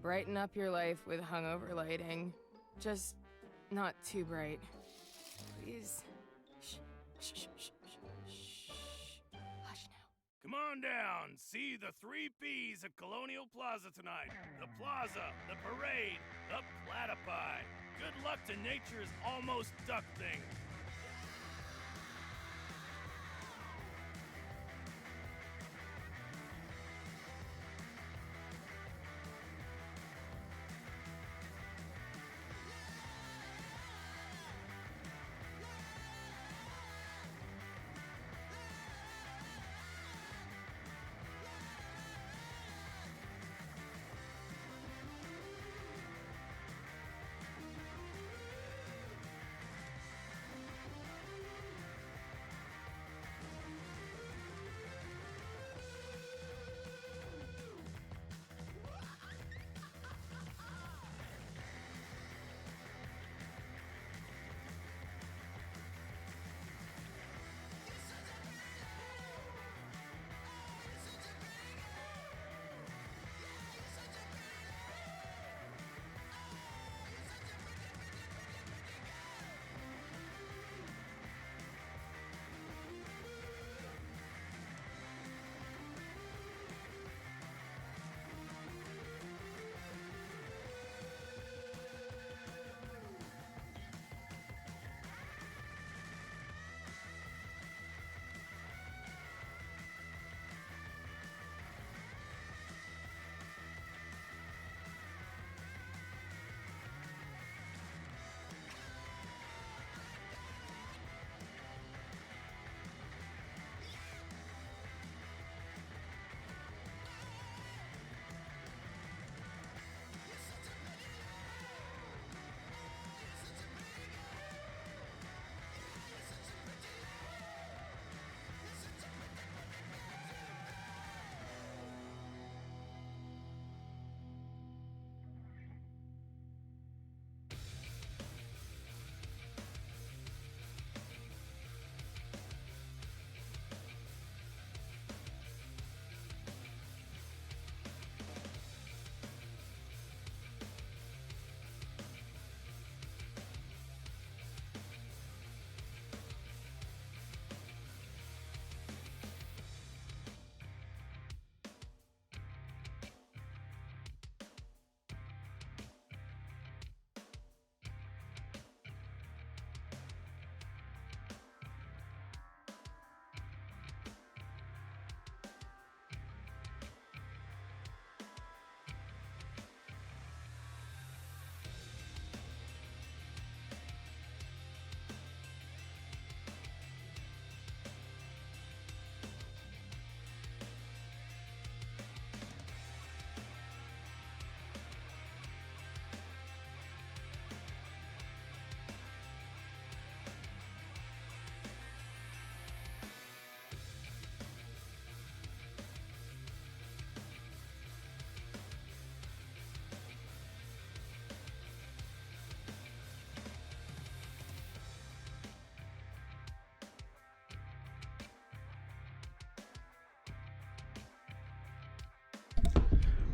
Brighten up your life with hungover lighting. Just not too bright. Please. Shh, shh, shh, shh, shh, shh. Hush now. Come on down, see the 3 P's at Colonial Plaza tonight. The plaza, the parade, the platypi. Good luck to nature's almost duck thing.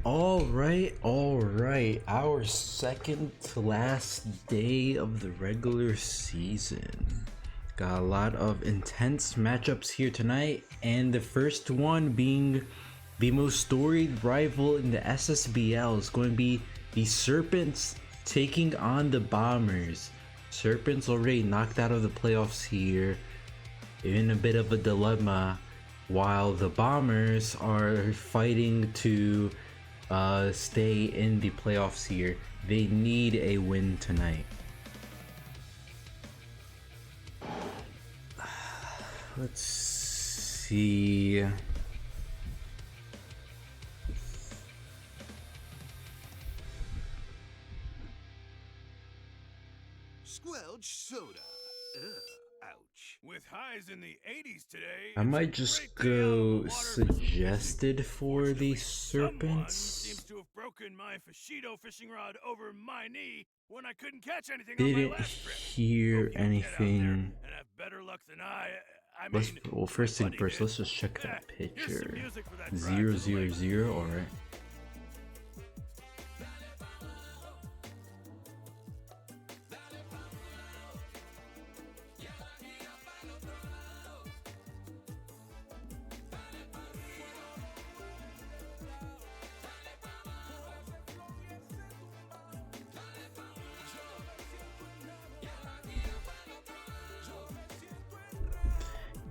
All right. Our second to last day of the regular season. Got a lot of intense matchups here tonight, and the first one being the most storied rival in the SSBL is going to be the Serpents taking on the Bombers. Serpents already knocked out of the playoffs here, in a bit of a dilemma, while the Bombers are fighting to stay in the playoffs here. They need a win tonight. Let's see. Squelch soda. Ugh, ouch. With highs in the 80s today, I might just go suggested for the Someone Serpents. seems to have broken my Fashido fishing rod over my knee when I couldn't catch anything on my Didn't last trip. hear Hope you get out there anything. and have better luck than I Let's, mean, well, first thing buddy first, did. let's just check that Here's some picture. music for that drive 0 to the 0 lake. 0. All right.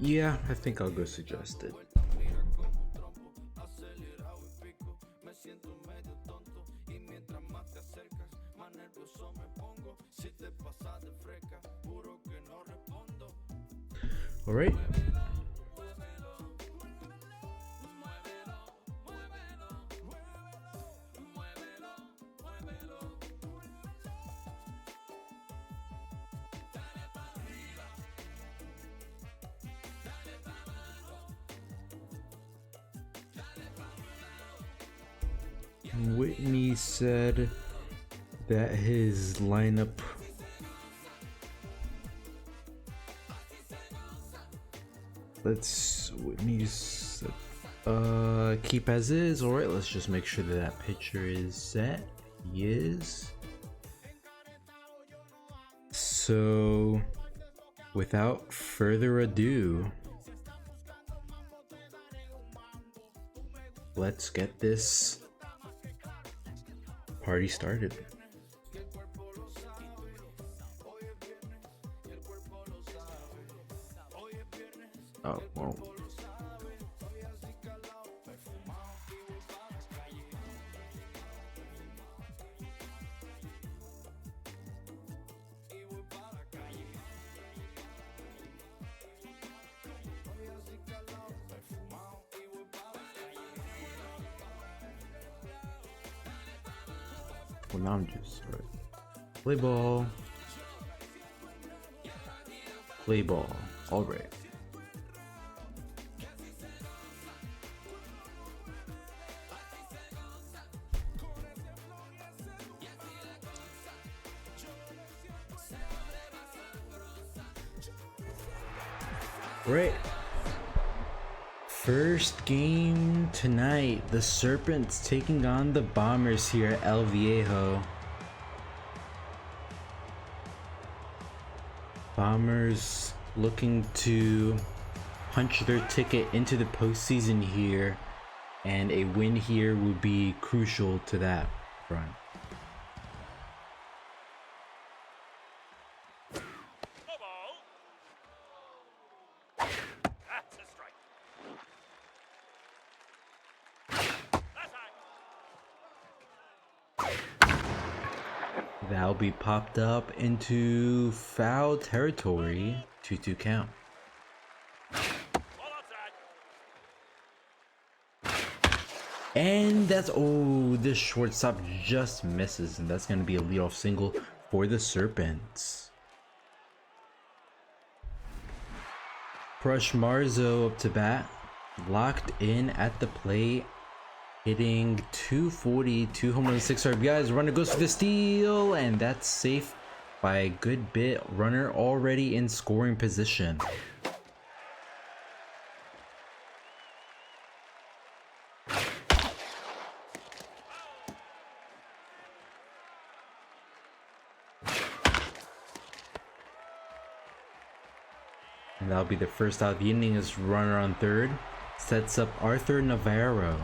Yeah, I think I'll go suggested. All right. Whitney said that his lineup Whitney's keep as is. All right, let's just make sure that that picture is set. He is. So without further ado, let's get this party started. Oh, well. Well, now I'm just right. Play ball. Play ball. All right. Right. First game tonight, the Serpents taking on the Bombers here at El Viejo. Bombers looking to punch their ticket into the postseason here, and a win here would be crucial to that front. That'll be popped up into foul territory. 2-2 count. And that's, oh, this shortstop just misses, and that's going to be a leadoff single for the Serpents. Crush Marzo up to bat, locked in at the plate. Hitting 240, 2 home runs, 6 RBIs. Runner goes for the steal, and that's safe by a good bit. Runner already in scoring position. And that'll be the first out of the inning as runner on third. Sets up Arthur Navarro.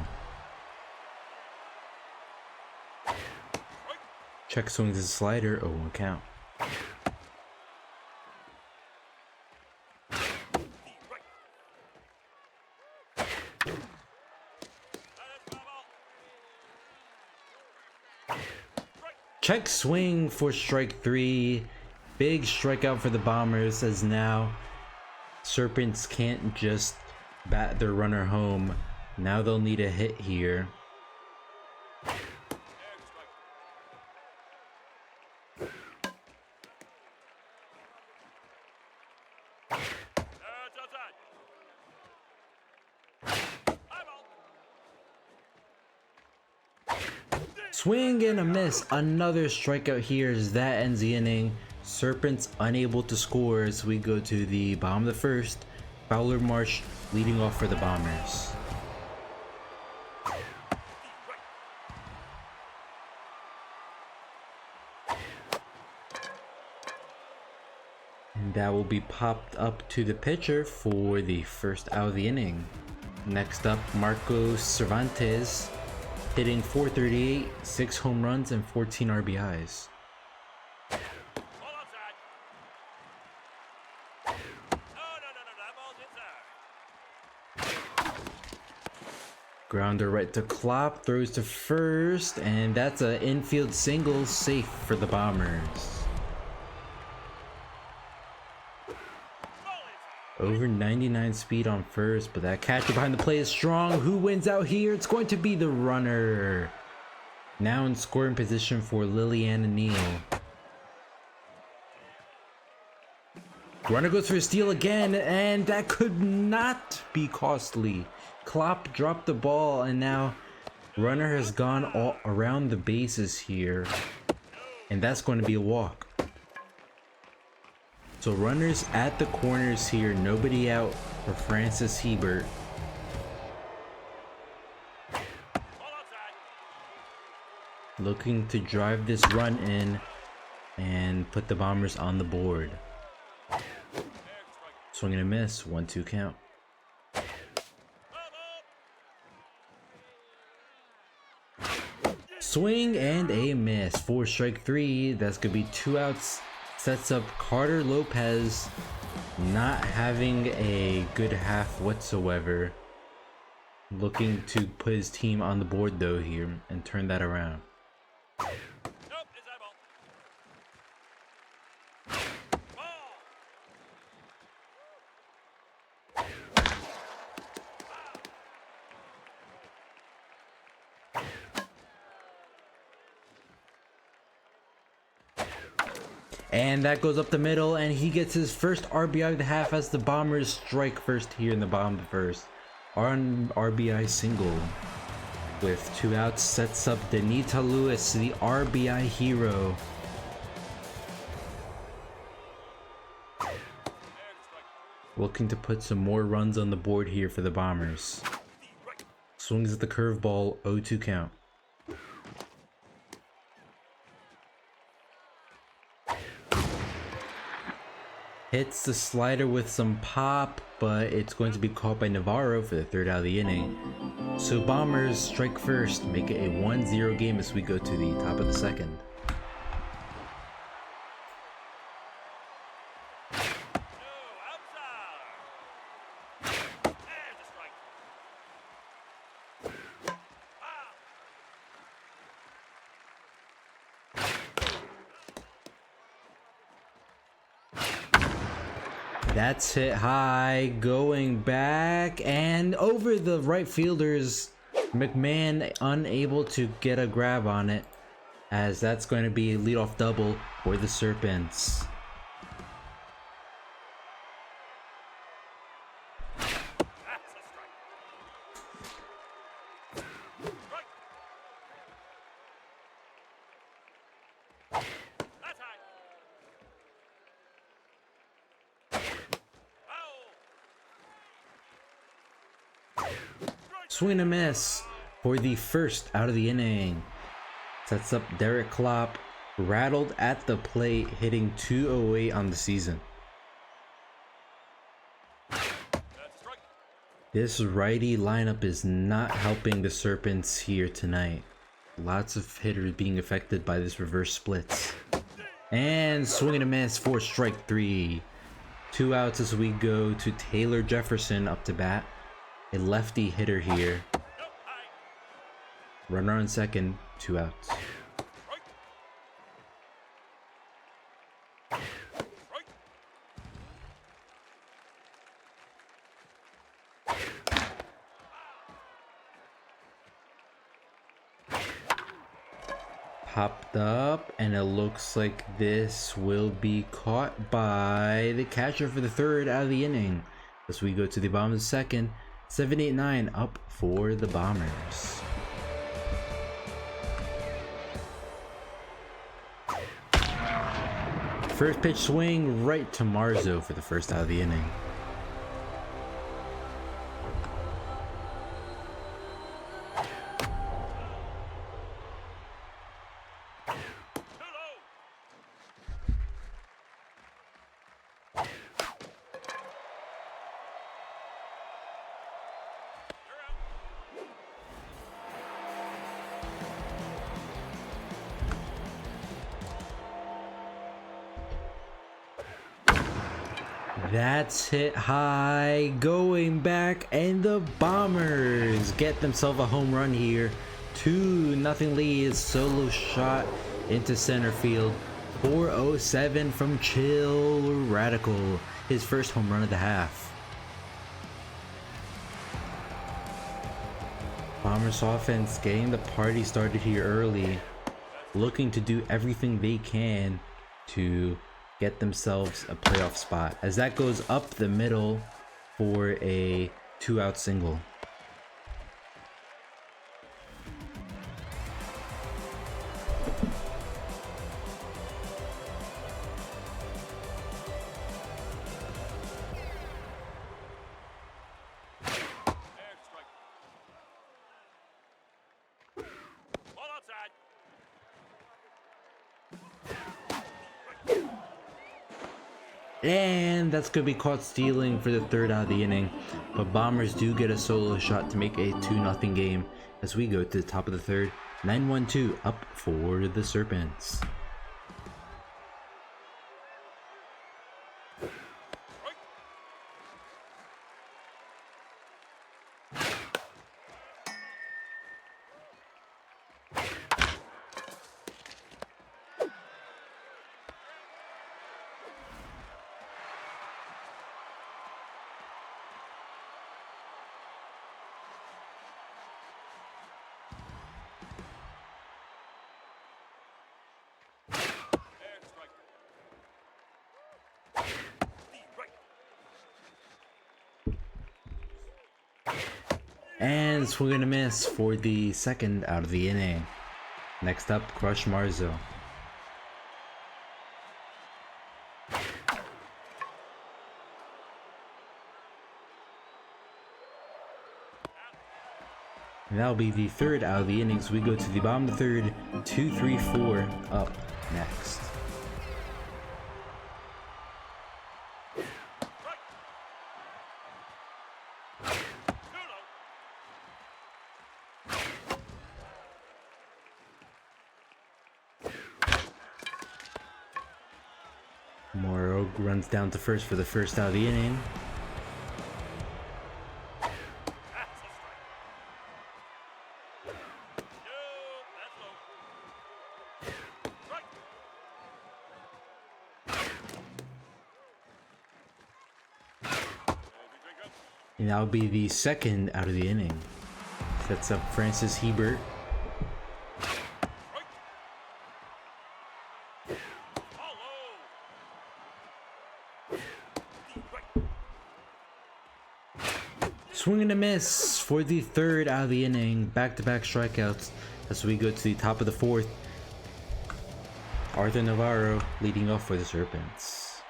Check swings his slider, 0-1 count. Check swing for strike 3. Big strikeout for the Bombers, as now Serpents can't just bat their runner home. Now they'll need a hit here. Swing and a miss. Another strikeout here as that ends the inning. Serpents unable to score as we go to the bottom of the first. Fowler Marsh leading off for the Bombers. And that will be popped up to the pitcher for the first out of the inning. Next up, Marcos Cervantes, hitting .438, 6 home runs and 14 RBIs. Grounder right to Klopp, throws to first, and that's an infield single, safe for the Bombers. Over 99 speed on first, but that catcher behind the plate is strong. Who wins out here? It's going to be the runner. Now in scoring position for Liliana Neal. Runner goes for a steal again, and that could not be costly. Klopp dropped the ball, and now runner has gone all around the bases here, and that's going to be a walk. So runners at the corners here, nobody out for Francis Hebert. Looking to drive this run in and put the Bombers on the board. Swing and a miss, 1-2 count. Swing and a miss, 4 strike 3. That's gonna be 2 outs. Sets up Carter Lopez not having a good half whatsoever. Looking to put his team on the board though here and turn that around. And that goes up the middle, and he gets his first RBI of the half as the Bombers strike first here in the bottom of the first. On RBI single with 2 outs, sets up Danita Lewis, the RBI hero. Looking to put some more runs on the board here for the Bombers. Swings at the curveball, 0-2 count. Hits the slider with some pop, but it's going to be caught by Navarro for the 3rd out of the inning. So Bombers strike first, make it a 1-0 game as we go to the top of the 2nd. That's hit high, going back and over the right fielders. McMahon unable to get a grab on it, as that's going to be a leadoff double for the Serpents. Swing and a miss for the 1st out of the inning. Sets up Derek Klopp, rattled at the plate, hitting .208 on the season. This righty lineup is not helping the Serpents here tonight. Lots of hitters being affected by this reverse splits. And swing and a miss for strike 3. 2 outs as we go to Taylor Jefferson up to bat. A lefty hitter here. Runner on second, 2 outs. Popped up, and it looks like this will be caught by the catcher for the 3rd out of the inning. As we go to the bottom of the 2nd, 7-8-9 up for the Bombers. First pitch swing right to Marzo for the 1st out of the inning. That's hit high, going back, and the Bombers get themselves a home run here. 2-0 lead, solo shot into center field. 407 from Chill Radical, his first home run of the half. Bombers offense getting the party started here early, looking to do everything they can to get themselves a playoff spot, as that goes up the middle for a 2-out single. And that's going to be caught stealing for the 3rd out of the inning. But Bombers do get a solo shot to make a 2-0 game as we go to the top of the 3rd. 9-1-2 up for the Serpents. And swing and a miss for the 2nd out of the inning. Next up, Crush Marzo. And that'll be the 3rd out of the innings. We go to the bottom of the 3rd, 2-3-4 up next. Morrow runs down to first for the 1st out of the inning. And that'll be the 2nd out of the inning. Sets up Francis Hebert. Swing and a miss for the 3rd out of the inning. Back-to-back strikeouts as we go to the top of the 4th. Arthur Navarro leading off for the Serpents.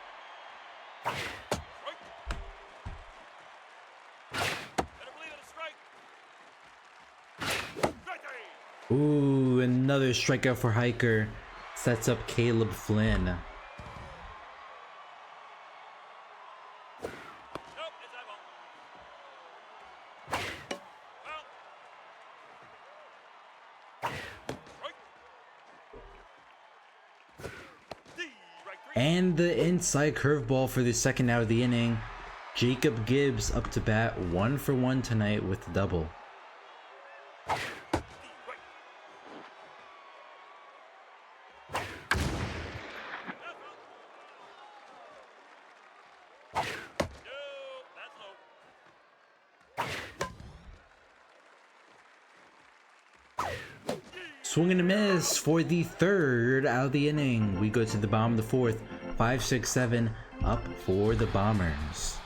Ooh, another strikeout for Hiker. Sets up Caleb Flynn. And the inside curveball for the 2nd out of the inning. Jacob Gibbs up to bat, 1 for 1 tonight with the double. Swing and a miss for the 3rd out of the inning. We go to the bottom of the 4th. 5-6-7 up for the Bombers.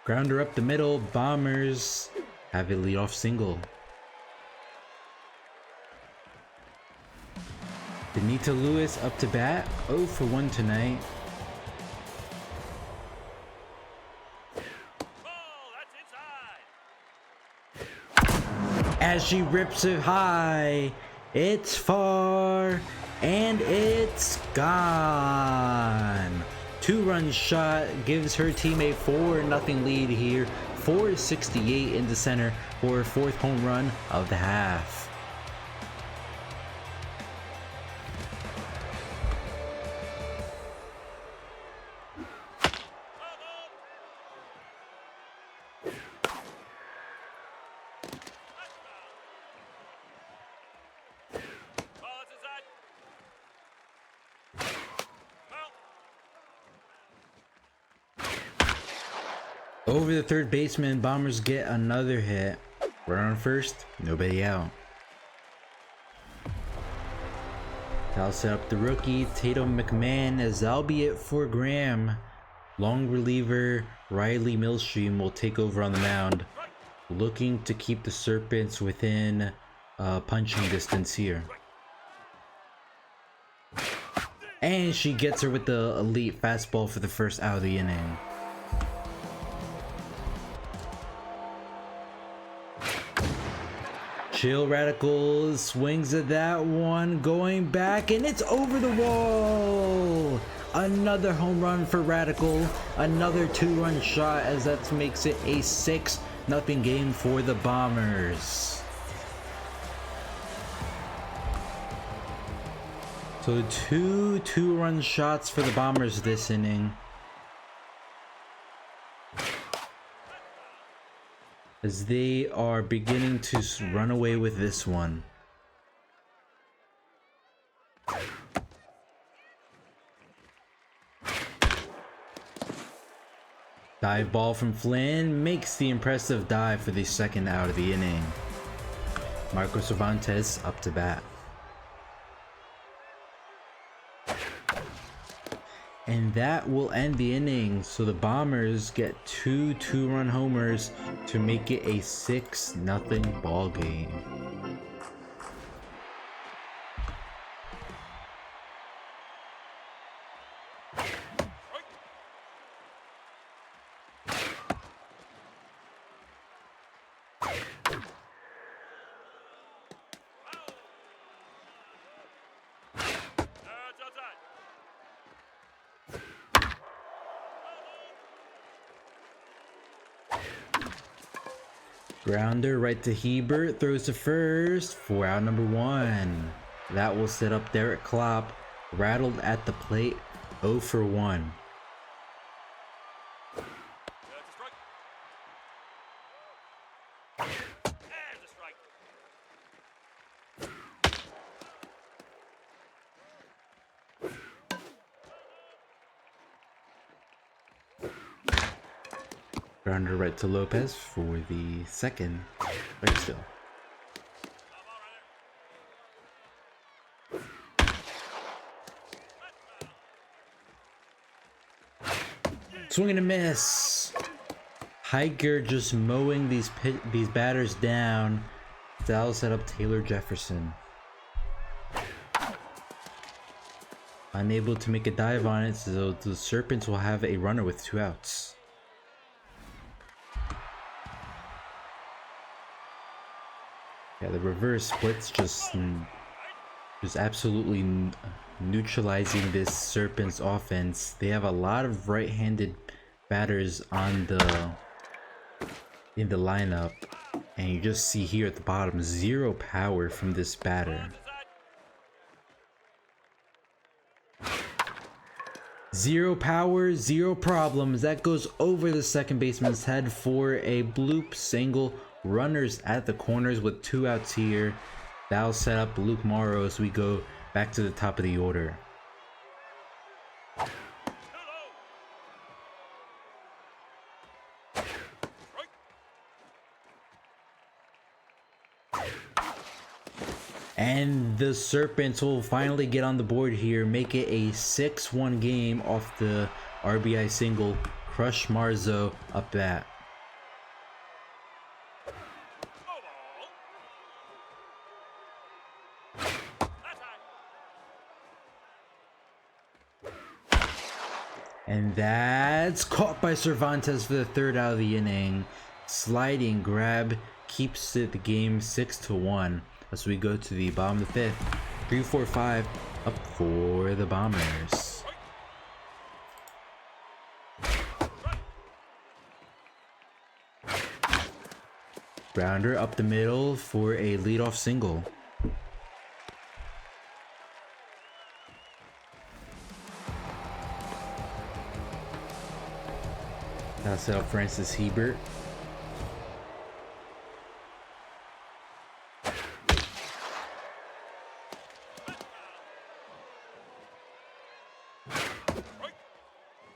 Grounder up the middle. Bombers have a leadoff single. Benito Lewis up to bat. 0 for 1 tonight. As she rips it high, it's far, and it's gone. 2-run shot gives her team a 4-0 lead here. 468 into center for 4th home run of the half. Over the third baseman, Bombers get another hit. Runner on first, nobody out. That'll set up the rookie, Tatum McMahon, as that'll be it for Graham. Long reliever Riley Millstream will take over on the mound, looking to keep the Serpents within punching distance here. And she gets her with the elite fastball for the first out of the inning. Chill Radicals swings at that one, going back, and it's over the wall. Another home run for Radical, another 2-run shot, as that makes it a 6-0 game for the Bombers. So two 2-run shots for the Bombers this inning, as they are beginning to run away with this one. Dive ball from Flynn makes the impressive dive for the second out of the inning. Marco Cervantes up to bat. And that will end the inning, so the Bombers get 2 2-run homers to make it a 6-0 ball game. Grounder right to Hebert, throws to first for out number 1. That will set up Derek Klopp, rattled at the plate, 0 for 1. Grounder right to Lopez for the second. Right still. Swing and a miss. Hiker just mowing these batters down. That'll set up Taylor Jefferson. Unable to make a dive on it, so the Serpents will have a runner with 2 outs. Yeah, the reverse splits just absolutely neutralizing this Serpents offense. They have a lot of right-handed batters in the lineup, and you just see here at the bottom 0 power from this batter. 0 power, 0 problems. That goes over the second baseman's head for a bloop single. Runners at the corners with 2 outs here. That'll set up Luke Morrow as we go back to the top of the order. And the Serpents will finally get on the board here, make it a 6-1 game off the RBI single. Crush Marzo up bat. And that's caught by Cervantes for the third out of the inning. Sliding grab keeps it the game 6-1 as we go to the bottom of the 5th. 3-4-5 up for the Bombers. Grounder up the middle for a leadoff single. That's out Francis Hebert.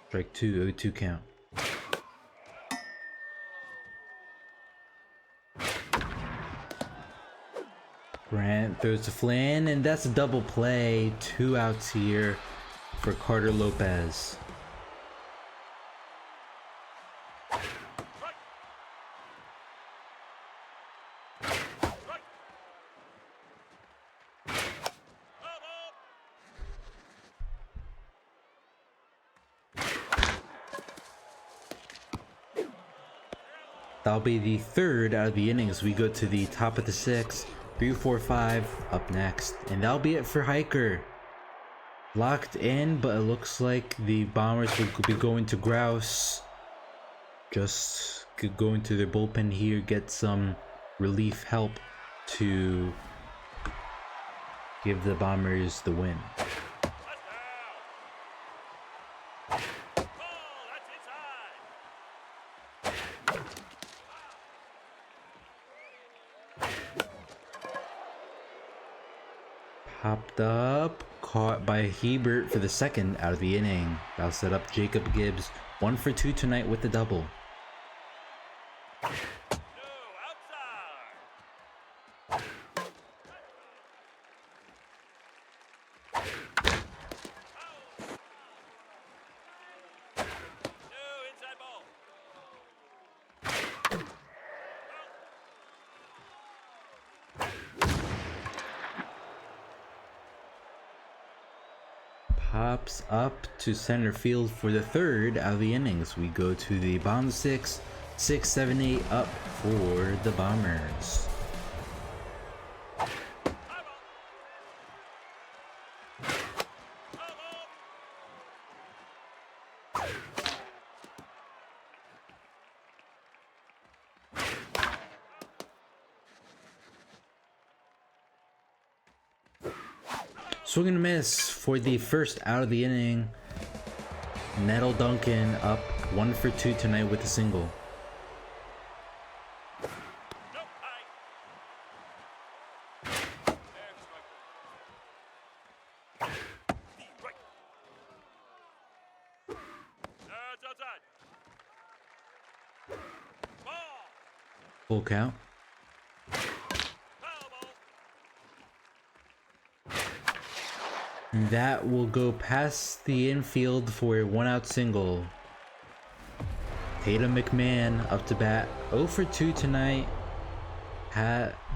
Strike 2, 0-2 count. Grant throws to Flynn, and that's a double play. 2 outs here for Carter Lopez. That'll be the third out of the innings. We go to the top of the 6th. 3, 4, 5 up next. And that'll be it for Hiker. Locked in, but it looks like the Bombers will be going to grouse. Just go into their bullpen here, get some relief help to give the Bombers the win. Popped up, caught by Hebert for the second out of the inning. That'll set up Jacob Gibbs, 1 for 2 tonight with the double. Pops up to center field for the third out of the innings. We go to the bottom 6, 6, 7, 8 up for the Bombers. Swing and a miss for the first out of the inning. Nettle Duncan up 1 for 2 tonight with a single. Full count. That will go past the infield for a 1-out single. Tatum McMahon up to bat, 0 for 2 tonight.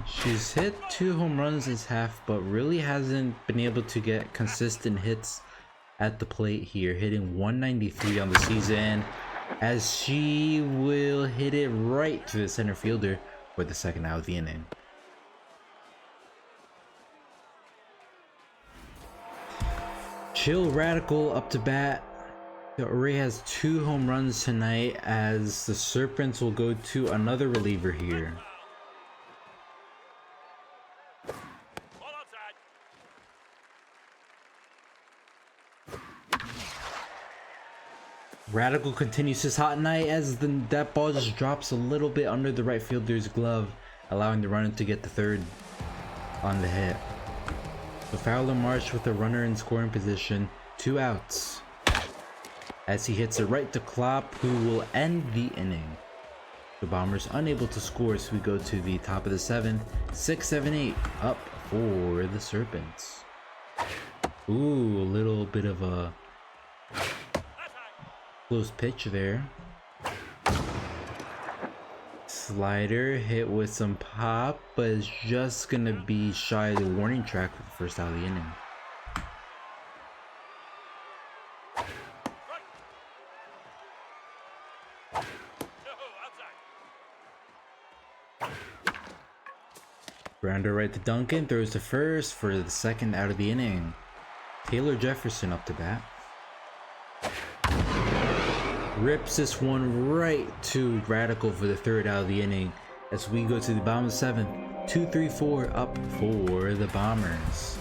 She's hit 2 home runs this half, but really hasn't been able to get consistent hits at the plate here, hitting 193 on the season, as she will hit it right to the center fielder for the second out of the inning. Chill Radical up to bat. The Array has 2 home runs tonight, as the Serpents will go to another reliever here. Radical continues his hot night, as that ball just drops a little bit under the right fielder's glove, allowing the runner to get the third on the hit. So Fowler marched with a runner in scoring position, 2 outs, as he hits it right to Klopp, who will end the inning. The Bombers unable to score, so we go to the top of the 7th, 6, 7, 8 up for the Serpents. Ooh, a little bit of a close pitch there. Slider hit with some pop, but it's just gonna be shy of the warning track for the first out of the inning. Grounder right to Duncan, throws to first for the second out of the inning. Taylor Jefferson up to bat. Rips this one right to Radical for the third out of the inning. as we go to the bottom of the 7th. 2-3-4 up for the Bombers.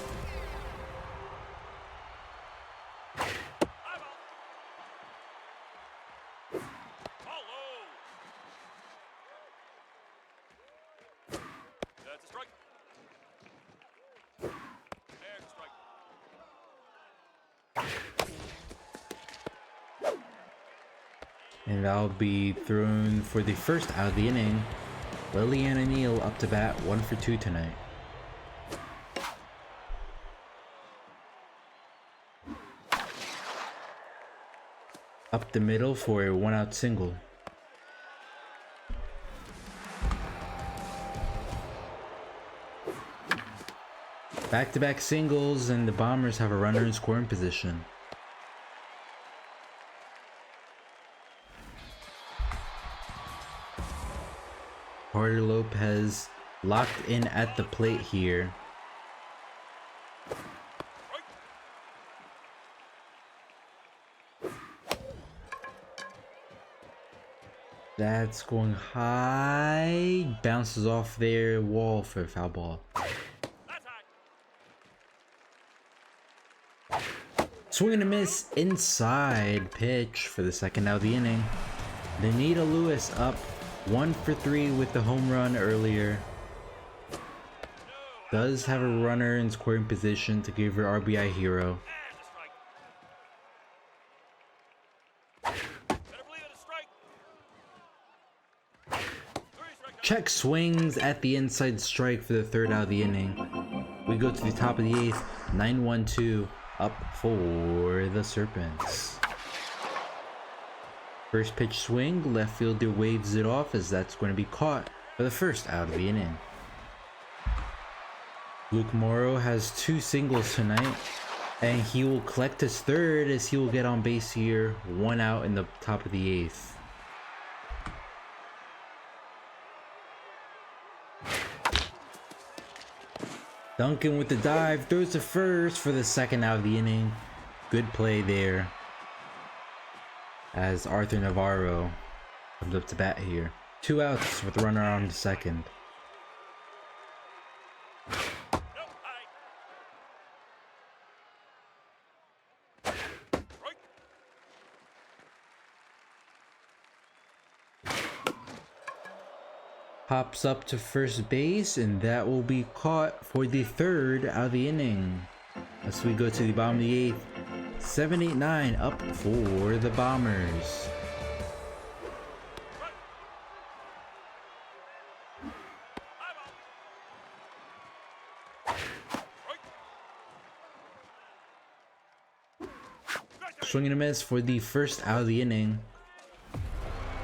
And that'll be thrown for the first out of the inning. Liliana Neal up to bat, 1 for 2 tonight. Up the middle for a 1-out single. Back-to-back singles, and the Bombers have a runner in scoring position. Carter Lopez locked in at the plate here. That's going high. Bounces off their wall for a foul ball. Swing and a miss inside pitch for the second out of the inning. Danita Lewis up 1 for 3 with the home run earlier. Does have a runner in scoring position to give her RBI hero. Check swings at the inside strike for the third out of the inning. We go to the top of the 8th. 9-1-2 up for the Serpents. First pitch swing, left fielder waves it off as that's going to be caught for the first out of the inning. Luke Morrow has 2 singles tonight, and he will collect his third as he will get on base here. 1 out in the top of the 8th. Duncan with the dive, throws to first for the second out of the inning. Good play there, as Arthur Navarro comes up to bat here. 2 outs with a runner on second. Pops up to first base, and that will be caught for the third out of the inning. As we go to the bottom of the 8th. 7-8-9 up for the Bombers. Swing and a miss for the first out of the inning.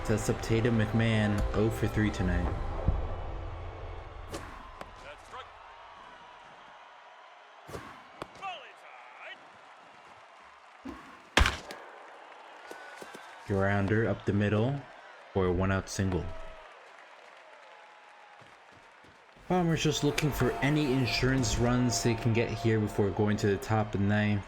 Sets up Tatum McMahon 0 for 3 tonight. Grounder up the middle for a 1-out single. Bombers just looking for any insurance runs they can get here before going to the top of the 9th.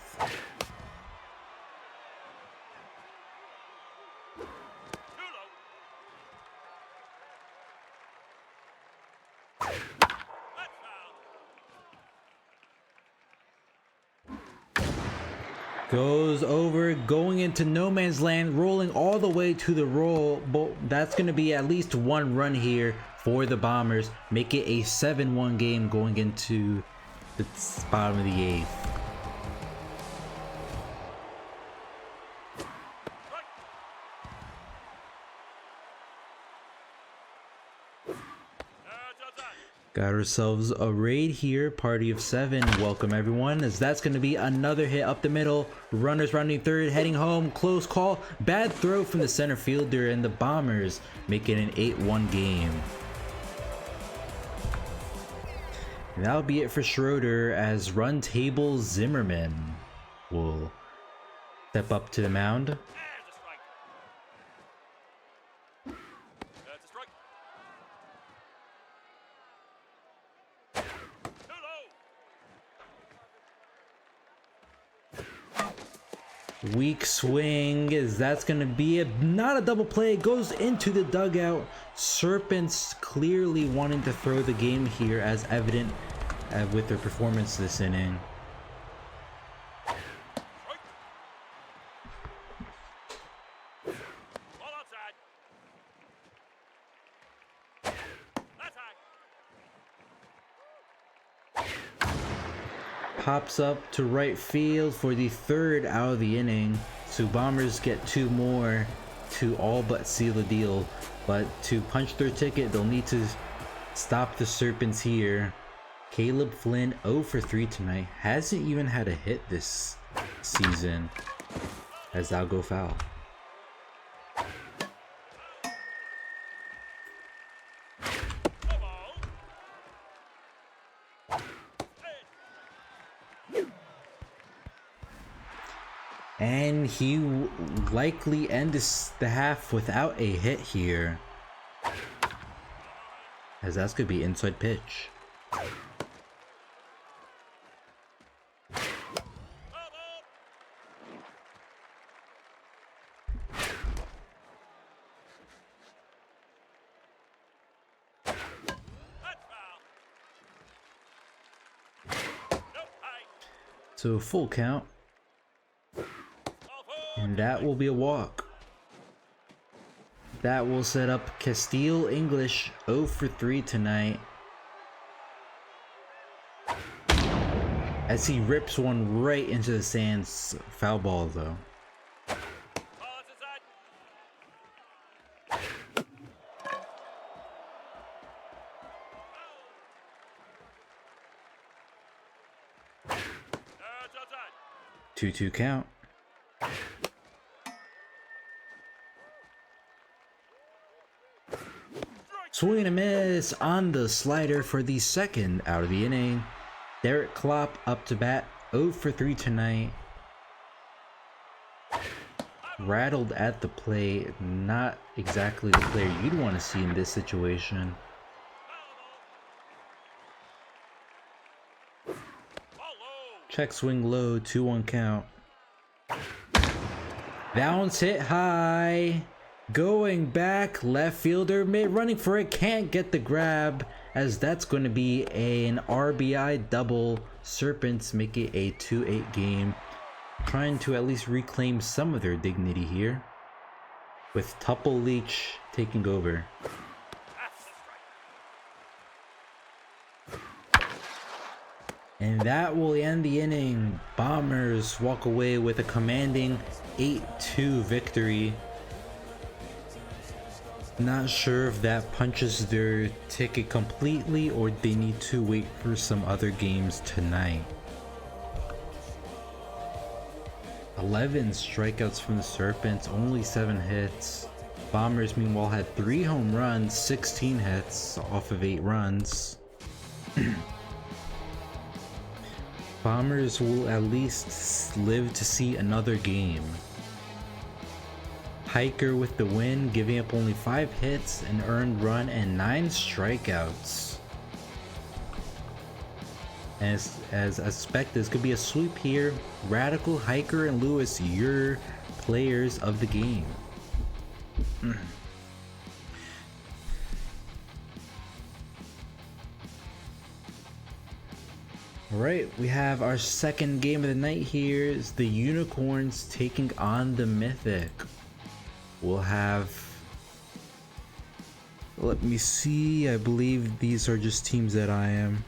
Goes over, going into no man's land, rolling all the way to the roll. But that's going to be at least 1 run here for the Bombers. Make it a 7-1 game going into the bottom of the 8th. Got ourselves a raid here, party of 7. Welcome everyone, as that's going to be another hit up the middle. Runners rounding third, heading home. Close call, bad throw from the center fielder, and the Bombers make it an 8-1 game. And that'll be it for Schroeder, as run table Zimmerman will step up to the mound. Weak swing, is that's gonna be not a double play, goes into the dugout. Serpents clearly wanting to throw the game here, as evident with their performance this inning. Pops up to right field for the third out of the inning. So Bombers get two more to all but seal the deal. But to punch their ticket, they'll need to stop the Serpents here. Caleb Flynn 0 for 3 tonight. Hasn't even had a hit this season, as that'll go foul. And he likely ends the half without a hit here, as that's gonna be inside pitch. So full count. And that will be a walk. That will set up Castile English 0 for 3 tonight, as he rips one right into the stands. Foul ball though. Two count. Swing and a miss on the slider for the second out of the inning. Derek Klopp up to bat 0 for 3 tonight. Rattled at the plate, not exactly the player you'd want to see in this situation. Check swing low, 2-1 count. That one's hit high. Going back, left fielder running for it, can't get the grab, as that's going to be an RBI double. Serpents make it a 2-8 game, trying to at least reclaim some of their dignity here, with Tupple Leach taking over. And that will end the inning. Bombers walk away with a commanding 8-2 victory. Not sure if that punches their ticket completely, or they need to wait for some other games tonight. 11 strikeouts from the Serpents, only 7 hits. Bombers meanwhile had 3 home runs, 16 hits off of 8 runs. Bombers will at least live to see another game. Hiker with the win, giving up only 5 hits, an earned run, and 9 strikeouts. As expected, this could be a sweep here. Radical, Hiker, and Lewis, your players of the game. Alright, we have our second game of the night here. Is the Unicorns taking on the Mythic. We'll have, let me see, I believe these are just teams that I am.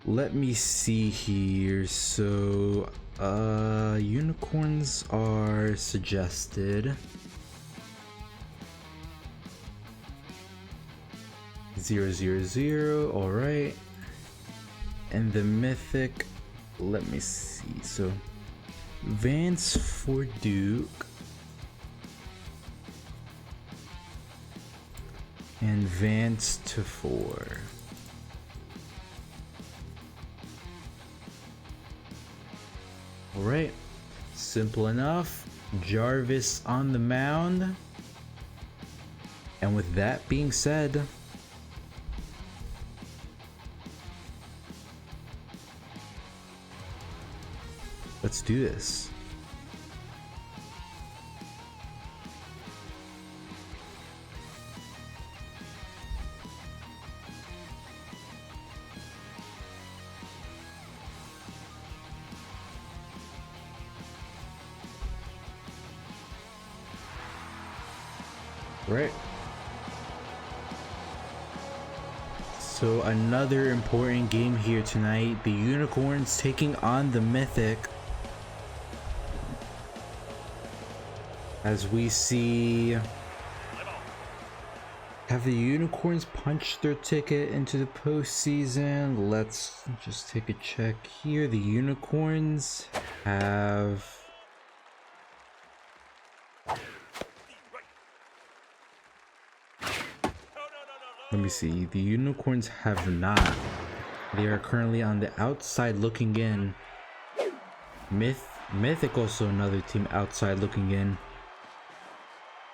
Let me see here. So, unicorns are suggested. 000, alright. And the Mythic, let me see. So, Vance for Duke. And Vance to 4. Alright, simple enough. Jarvis on the mound. And with that being said, let's do this. Right. So another important game here tonight. The Unicorns taking on the Mythic. As we see, have the Unicorns punched their ticket into the postseason? Let's just take a check here. The Unicorns have... Let me see. The Unicorns have not. They are currently on the outside looking in. Mythic also another team outside looking in.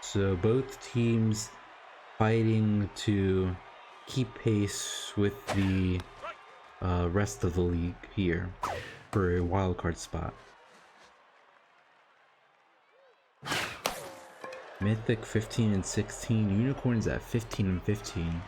So both teams fighting to keep pace with the rest of the league here for a wildcard spot. Mythic 15 and 16, Unicorns at 15 and 15.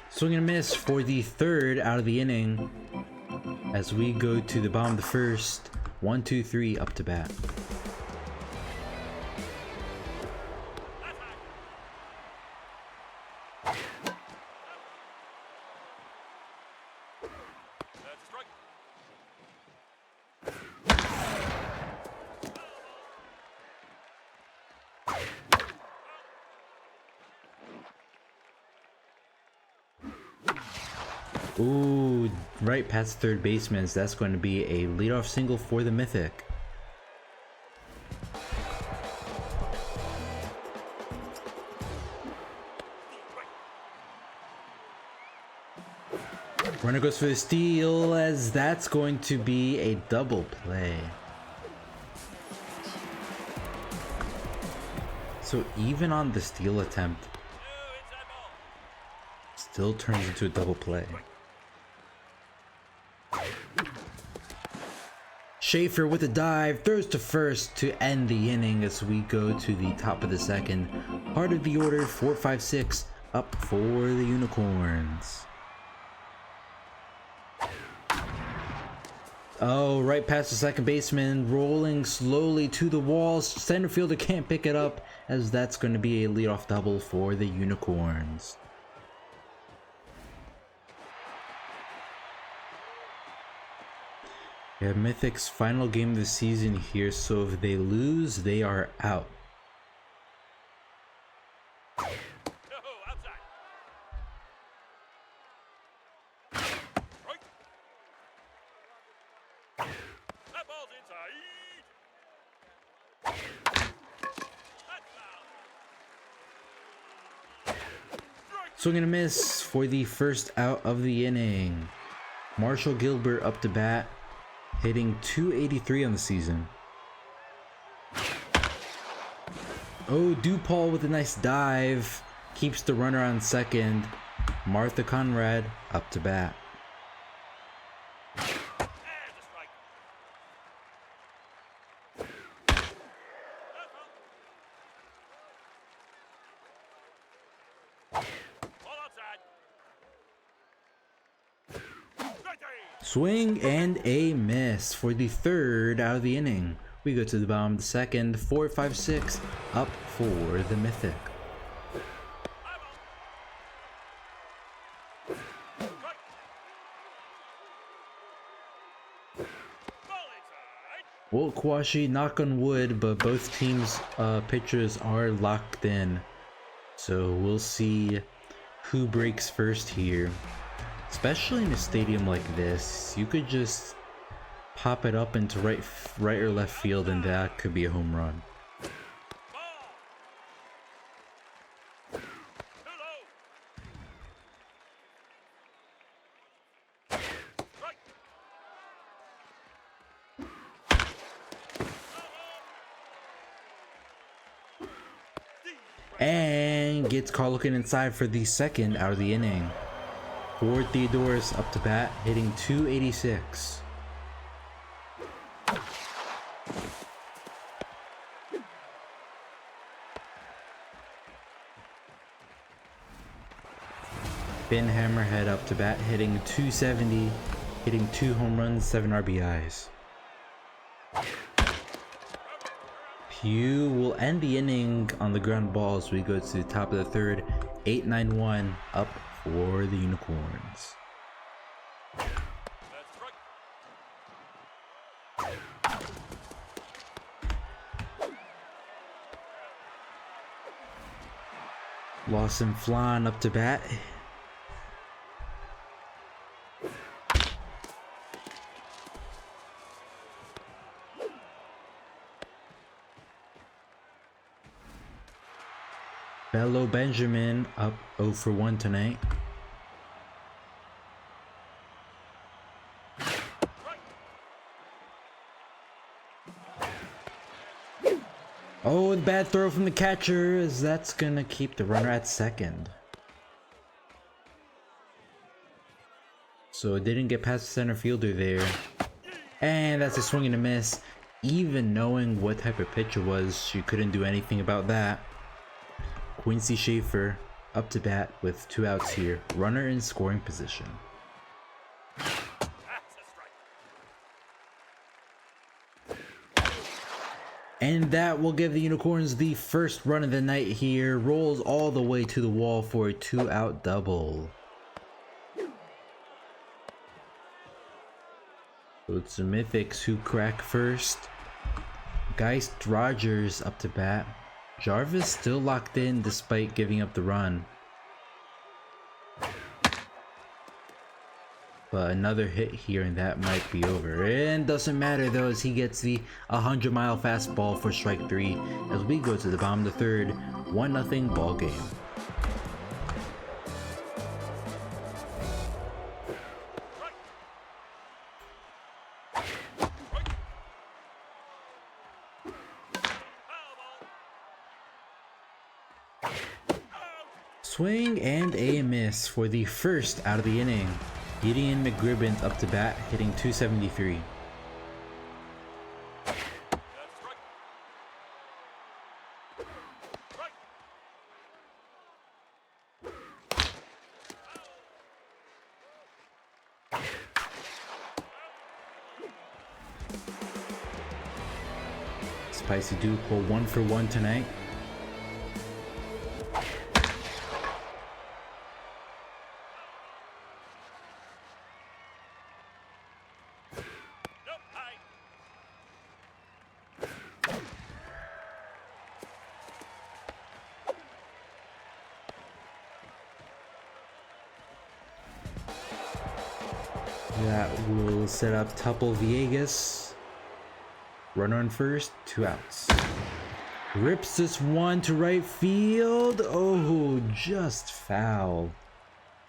Swing and a miss for the third out of the inning as we go to the bottom of the first. 1, 2, 3 up to bat. Ooh, right past third baseman. That's going to be a leadoff single for the Mythic. Runner goes for the steal, as that's going to be a double play. So even on the steal attempt, still turns into a double play. Schaefer with a dive, throws to first to end the inning as we go to the top of the second. Part of the order, 4, 5, 6, up for the Unicorns. Oh, right past the second baseman, rolling slowly to the walls. Center fielder can't pick it up, as that's going to be a leadoff double for the Unicorns. Yeah, Mythic's final game of the season here, so if they lose, they are out. Swing and a miss for the first out of the inning. Marshall Gilbert up to bat, hitting .283 on the season. Oh, DuPaul with a nice dive, keeps the runner on second. Martha Conrad up to bat. Swing and a miss for the third out of the inning. We go to the bottom of the second. 4, 5, 6 up for the Mythic. Well, Kwashi, knock on wood, but both teams' pitchers are locked in. So we'll see who breaks first here. Especially in a stadium like this, you could just pop it up into right or left field, and that could be a home run. And gets caught looking inside for the second out of the inning. Ford Theodore's up to bat, hitting .286. Ben Hammerhead up to bat, hitting .270, hitting 2 home runs, 7 RBIs. Pugh will end the inning on the ground ball as we go to the top of the third. 8-9-1 up for the Unicorns. Lawson Flan up to bat. Bello Benjamin up 0 for 1 tonight. Oh, the bad throw from the catcher, as that's gonna keep the runner at second. So it didn't get past the center fielder there. And that's a swing and a miss. Even knowing what type of pitch it was, she couldn't do anything about that. Quincy Schaefer up to bat with 2 outs here. Runner in scoring position. And that will give the Unicorns the first run of the night here. Rolls all the way to the wall for a 2-out double. So it's the Mythics who crack first. Geist Rogers up to bat. Jarvis still locked in despite giving up the run. But another hit here and that might be over. And doesn't matter though, as he gets the 100-mile fastball for strike 3 as we go to the bottom of the third. 1-0 ball game. Swing and a miss for the first out of the inning. Gideon McGribbon up to bat, hitting .273. Spicy Duke will 1 for 1 tonight. That will set up Tupple Villegas. Runner on first, 2 outs. Rips this one to right field. Oh, just foul.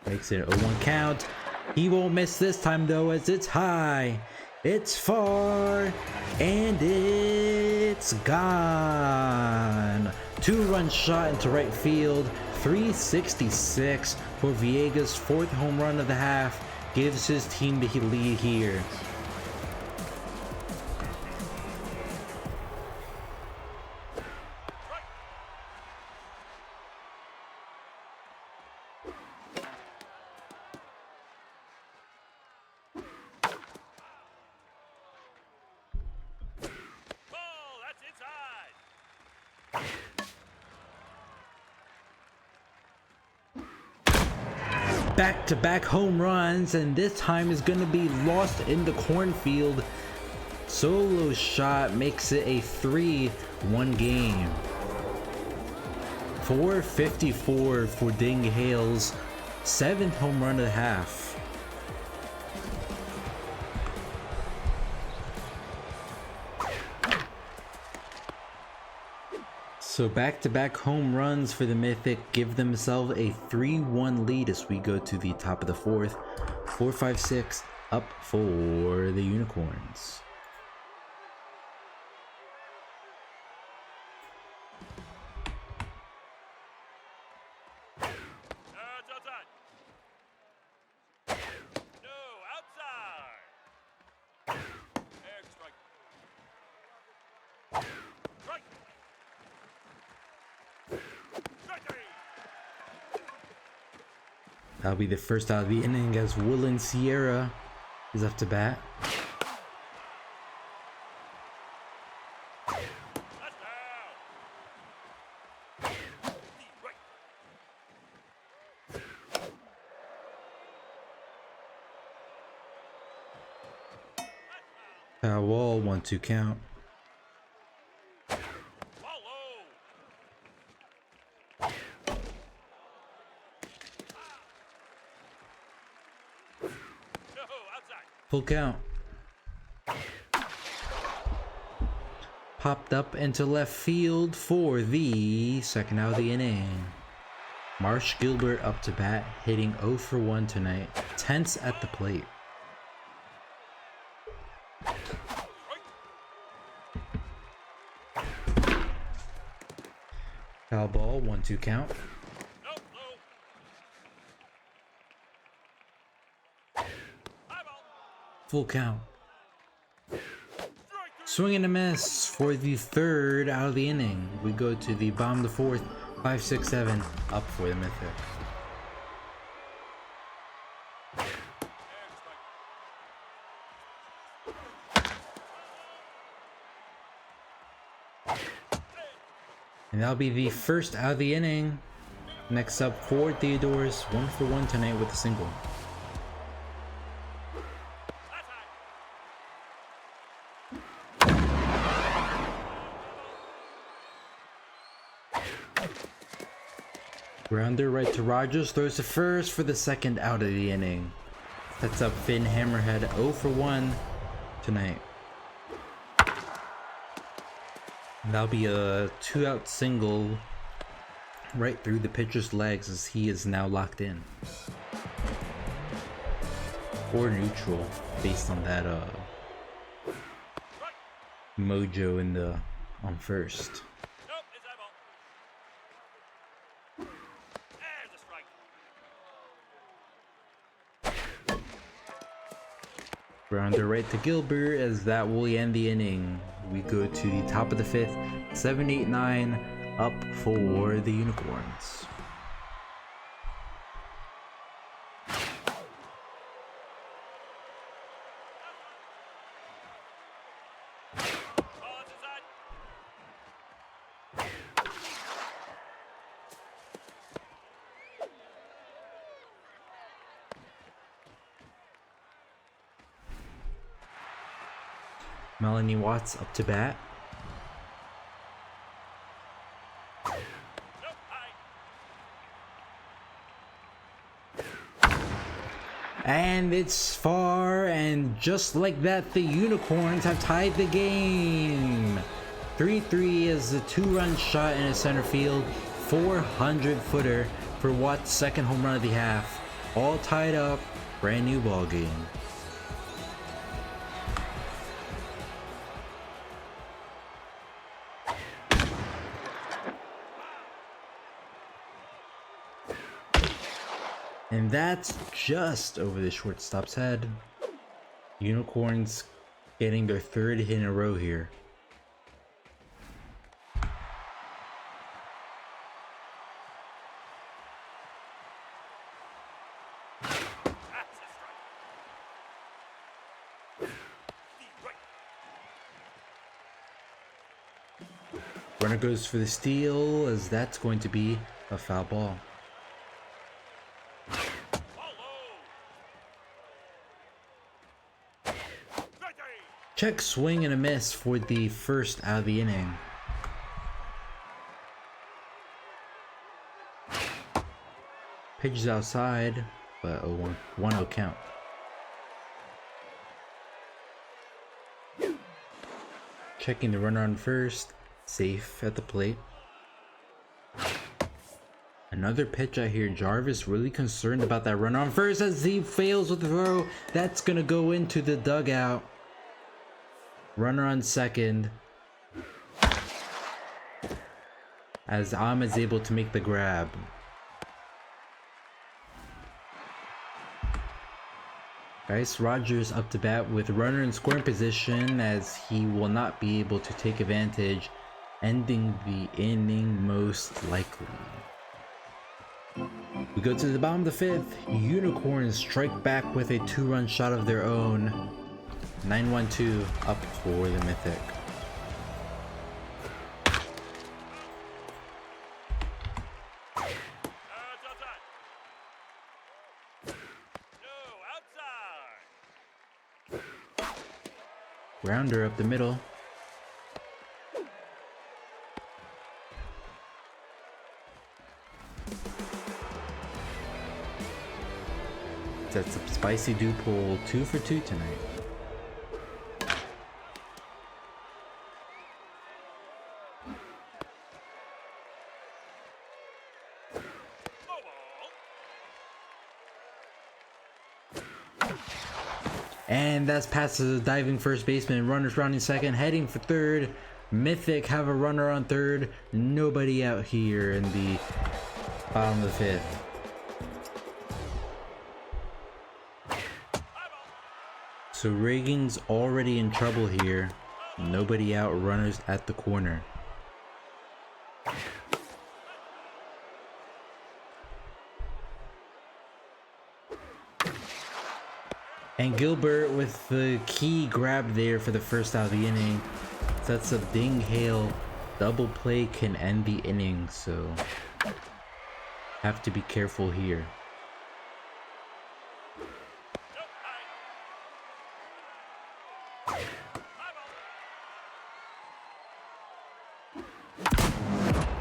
Makes it a 0-1 count. He won't miss this time though, as it's high. It's far. And it's gone. 2-run shot into right field. 366 for Villegas' 4th home run of the half. Gives his team the lead here. Back-to-back home runs, and this time is going to be lost in the cornfield. Solo shot makes it a 3-1 game. 454 for Ding Hale's 7th home run of the half. So back-to-back home runs for the Mythic give themselves a 3-1 lead as we go to the top of the fourth. 4-5-6 up for the Unicorns. It's outside. No, outside. Egg strike. Strike. That'll be the first out of the inning as Woolen Sierra is up to bat. That's down. Right. Foul ball, 1-2 count. Follow. No, outside. Full count. Popped up into left field for the second out of the inning. Marsh Gilbert up to bat, hitting 0 for 1 tonight. Tense at the plate. Foul ball, 1-2 count. Nope, low. High ball. Full count. Strike three. Swing and a miss for the third out of the inning. We go to the bottom of the fourth. 5-6-7 up for the Mythic. Egg strike. And that'll be the first out of the inning. Next up, Ford Theodores, 1 for 1 tonight with a single. That's high. Grounder right to Rogers, throws to first for the second out of the inning. Sets up Finn Hammerhead 0 for 1 tonight. And that'll be a 2-out single right through the pitcher's legs as he is now locked in. Or neutral based on that mojo in the on first. Nope, it's high ball. And a strike. Grounder right to Gilbert as that will end the inning. We go to the top of the fifth, 7-8-9 up for the Unicorns. Oh, it's inside. Melanie Watts up to bat. Nope, high. And it's far, and just like that, the Unicorns have tied the game. 3-3 is a 2-run shot in a center field, 400-footer for Watts' second home run of the half. All tied up, brand new ball game. And that's just over the shortstop's head. Unicorns getting their third hit in a row here. That's a strike. Right. Runner goes for the steal as that's going to be a foul ball. Check swing and a miss for the first out of the inning. Pitches outside, but a 1-0 count. Checking the runner on first, safe at the plate. Another pitch out here. Jarvis really concerned about that runner on first as he fails with the throw. That's gonna go into the dugout. Runner on second. As Ahmed's able to make the grab. Bryce Rogers up to bat with runner in scoring position as he will not be able to take advantage, ending the inning most likely. We go to the bottom of the fifth. Unicorns strike back with a 2-run shot of their own. 9-1-2 up for the Mythic. Grounder up the middle. That's a spicy dew pull, 2 for 2 tonight. And that's past the diving first baseman. Runners rounding second, heading for third. Mythic have a runner on third. Nobody out here in the bottom of the fifth. So Reagan's already in trouble here. Nobody out, runners at the corner. And Gilbert with the key grab there for the first out of the inning. That's a ding hail. Double play can end the inning, so have to be careful here.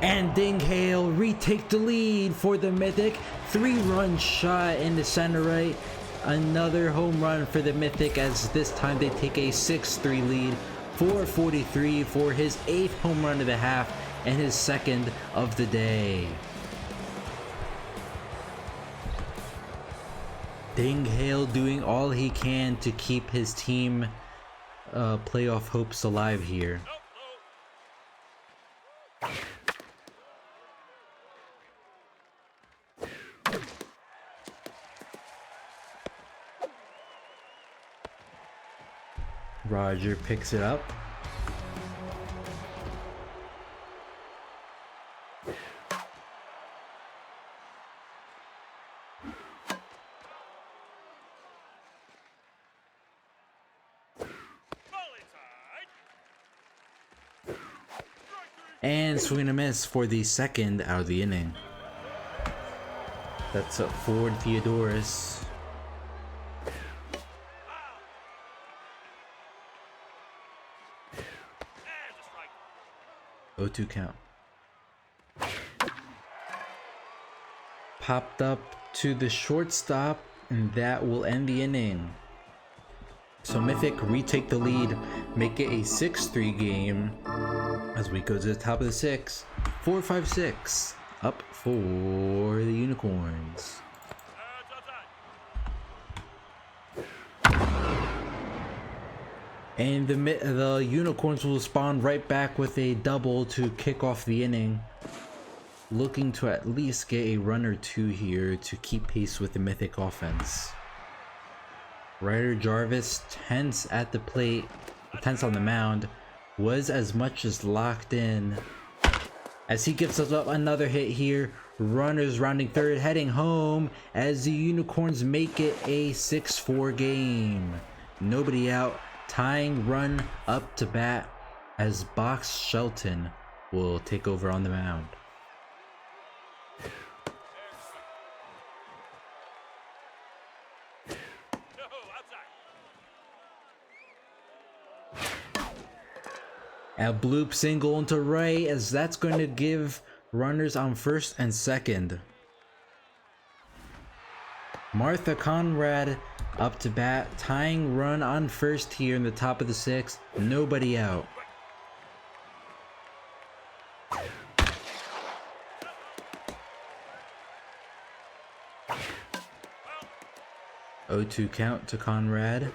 And Ding Hale retake the lead for the Mythic. 3-run shot in the center right. Another home run for the Mythic as this time they take a 6-3 lead. 443 for his 8th home run of the half and his 2nd of the day. Ding Hale doing all he can to keep his team playoff hopes alive here. Roger picks it up. And swing and a miss for the 2nd out of the inning. That's up for Theodorus. 0-2 count. Popped up to the shortstop, and that will end the inning. So Mythic retake the lead, make it a 6-3 game as we go to the top of the 6th. 4-5-6 up for the Unicorns. And the Unicorns will spawn right back with a double to kick off the inning. Looking to at least get a run or two here to keep pace with the Mythic offense. Ryder Jarvis, tense at the plate, tense on the mound, was as much as locked in. As he gives us up another hit here. Runners rounding third, heading home as the Unicorns make it a 6-4 game. Nobody out. Tying run up to bat as Box Shelton will take over on the mound. A bloop single into right as that's going to give runners on first and second. Martha Conrad up to bat, tying run on first here in the top of the 6th. Nobody out. 0-2 count to Conrad.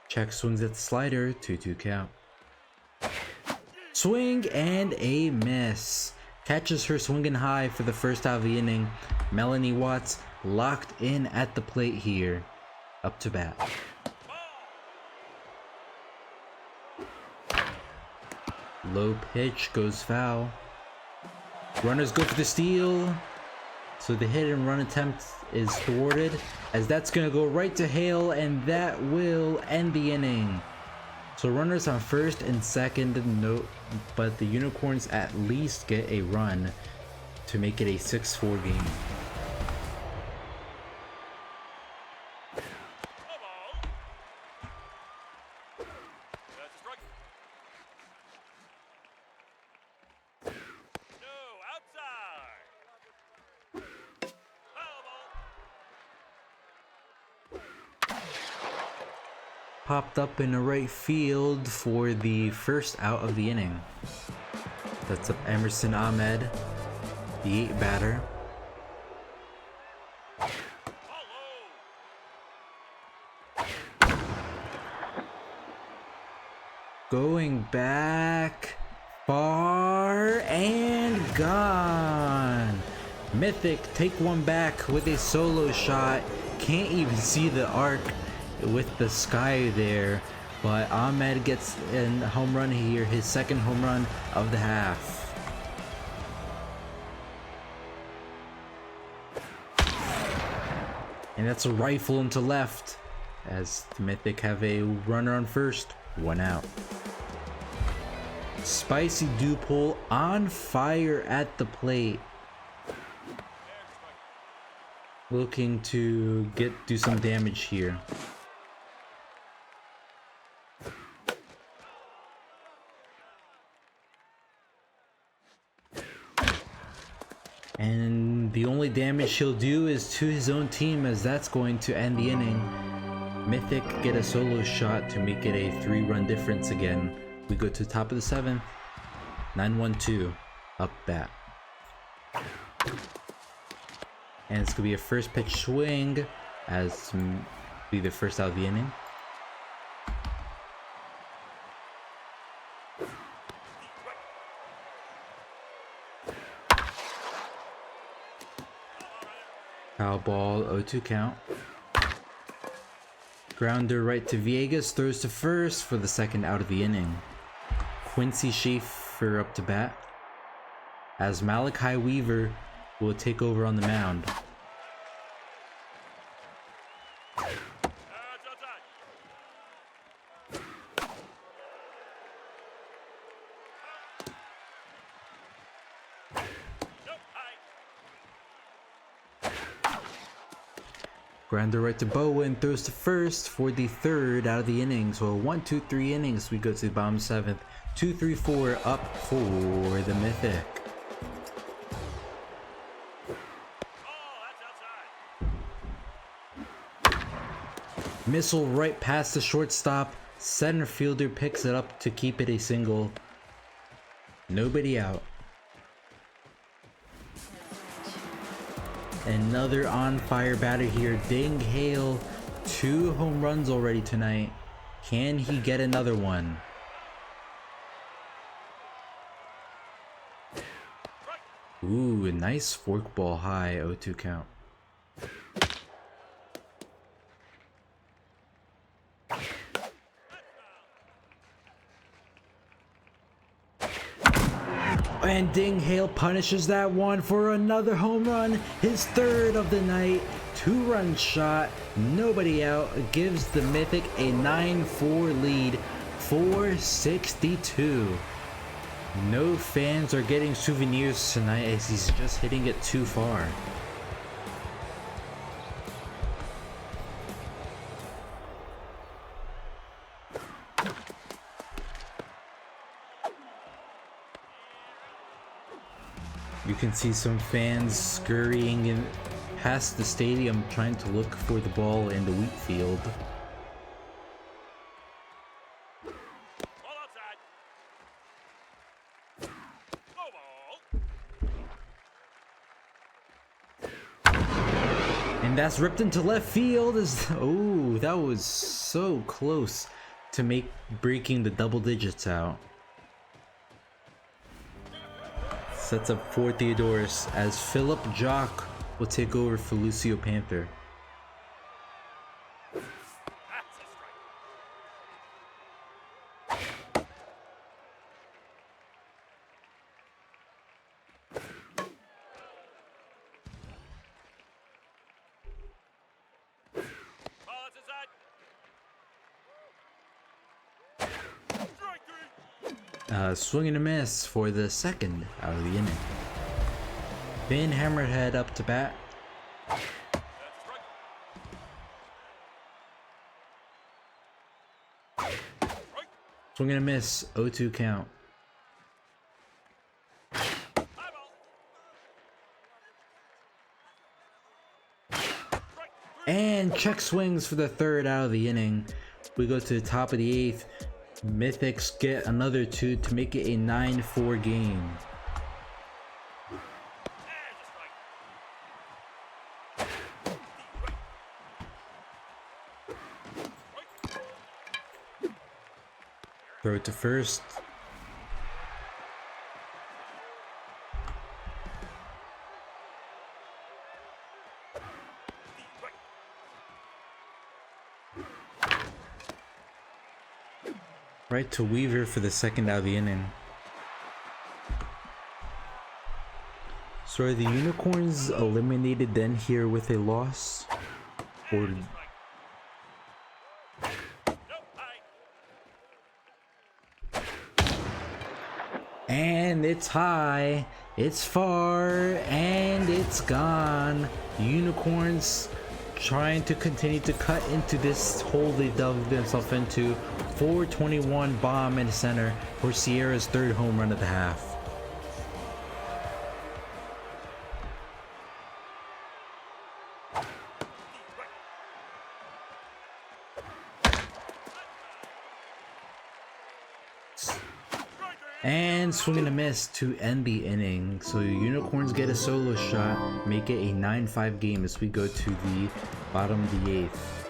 Check swings at the slider, 2-2 count. Swing and a miss. Catches her swinging high for the first half of the inning. Melanie Watts locked in at the plate here. Up to bat. Low pitch goes foul. Runners go for the steal. So the hit and run attempt is thwarted, as that's gonna go right to Hale, and that will end the inning. So runners on first and second, no, but the Unicorns at least get a run to make it a 6-4 game. Popped up in the right field for the first out of the inning. That's up Emerson Ahmed, the 8 batter. Going back far and gone. Mythic take one back with a solo shot. Can't even see the arc with the sky there, but Ahmed gets a home run here, his second home run of the half. And that's a rifle into left, as the Mythic have a runner on first, 1 out. Spicy Dupole on fire at the plate, looking to do some damage here. And the only damage he'll do is to his own team, as that's going to end the inning. Mythic get a solo shot to make it a 3-run difference again. We go to the top of the 7th. 9-1-2. Up bat. And it's going to be a first pitch swing, as be the first out of the inning. Foul ball, 0-2 count. Grounder right to Viegas, throws to first for the second out of the inning. Quincy Schaefer up to bat, as Malachi Weaver will take over on the mound. Grounder right to Bowen, throws to first for the third out of the inning. So 1, 2, 3 innings. We go to the bottom 7th. 2, 3, 4 up for the Mythic. Missile right past the shortstop. Center fielder picks it up to keep it a single. Nobody out. Another on fire batter here, Ding Hale. 2 home runs already tonight. Can he get another one? Ooh, a nice forkball high, 0-2 count. And Ding Hale punishes that one for another home run, his 3rd of the night. 2-run shot, nobody out, gives the Mythic a 9-4 lead, 462. No fans are getting souvenirs tonight, as he's just hitting it too far. You can see some fans scurrying in past the stadium trying to look for the ball in the wheat field. Ball outside. Low ball. And that's ripped into left field. Oh, that was so close to breaking the double digits out. Sets up for Theodorus as Philip Jock will take over for Lucio Panther. That's a strike. Ball outside. Strike three. Swing and a miss for the second out of the inning. Ben Hammerhead up to bat. That's a strike. Strike. Swing and a miss, 0-2 count. High ball. Strike. And check swings for the third out of the inning. We go to the top of the eighth. Mythics get another 2 to make it a 9-4 game. Throw it to first. Right to Weaver for the second out of the inning. So are the Unicorns eliminated then here with a loss? Or and it's high, it's far, and it's gone. Unicorns trying to continue to cut into this hole they dug themselves into. 421 bomb in center for Sierra's third home run of the half. And swing and a miss to end the inning. So Unicorns get a solo shot, make it a 9-5 game as we go to the bottom of the eighth.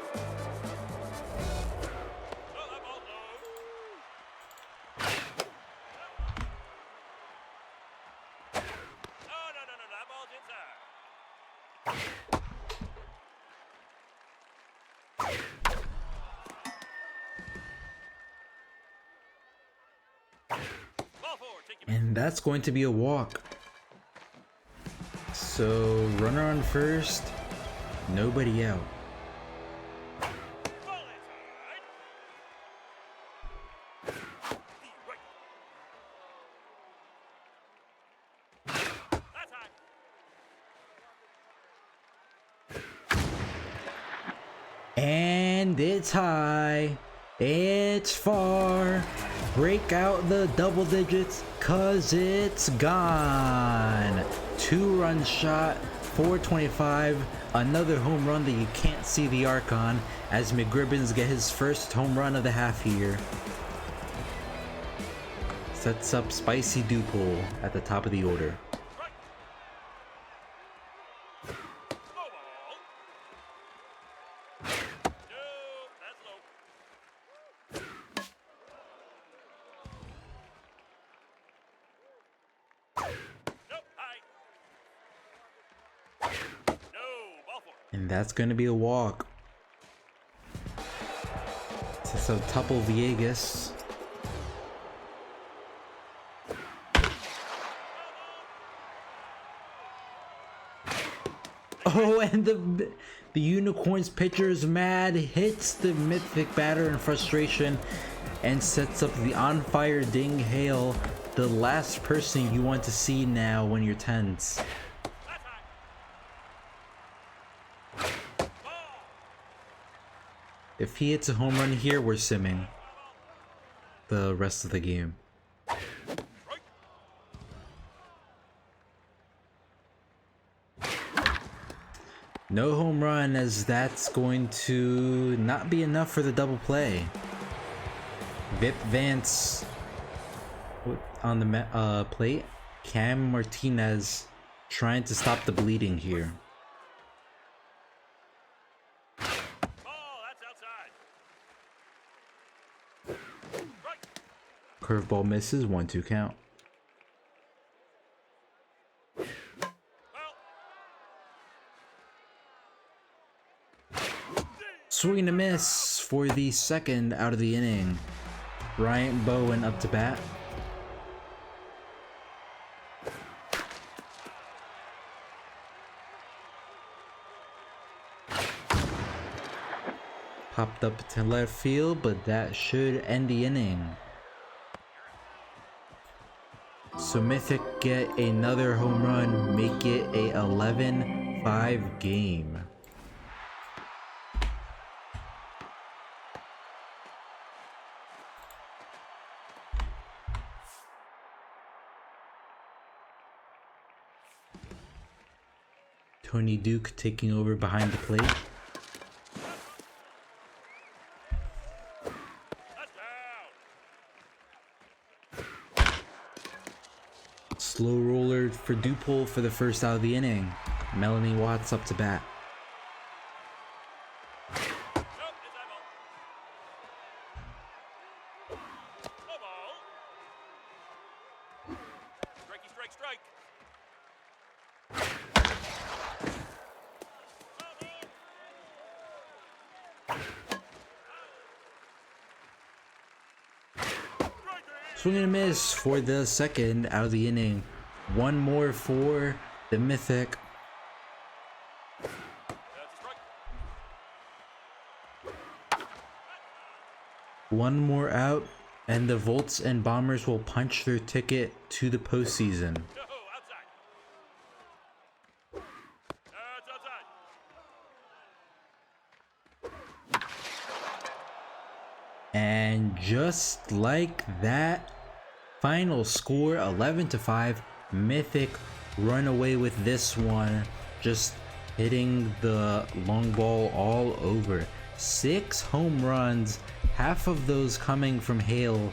And that's going to be a walk. So runner on first, nobody out. And it's high, it's far. Break out the double digits, cause it's gone. 2-run shot, 425. Another home run that you can't see the arc on as McGribbons get his first home run of the half here. Sets up Spicy Dupole at the top of the order. And that's going to be a walk. So Tupple Villegas. Oh, and the Unicorns pitcher is mad, hits the Mythic batter in frustration, and sets up the on fire Ding Hale, the last person you want to see now when you're tense. If he hits a home run here, we're simming the rest of the game. No home run, as that's going to not be enough for the double play. Vip Vance on the plate. Cam Martinez trying to stop the bleeding here. Curveball misses, 1-2 count. Swing and a miss for the second out of the inning. Bryant Bowen up to bat. Popped up to left field, but that should end the inning. So Mythic get another home run, make it a 11-5 game. Tony Duke taking over behind the plate. Slow roller for Dupole for the first out of the inning. Melanie Watts up to bat. Swing and a miss for the second out of the inning. One more for the Mythic. One more out, and the Volts and Bombers will punch their ticket to the postseason. And just like that, final score 11-5. Mythic run away with this one, just hitting the long ball all over. 6 home runs, half of those coming from Hale,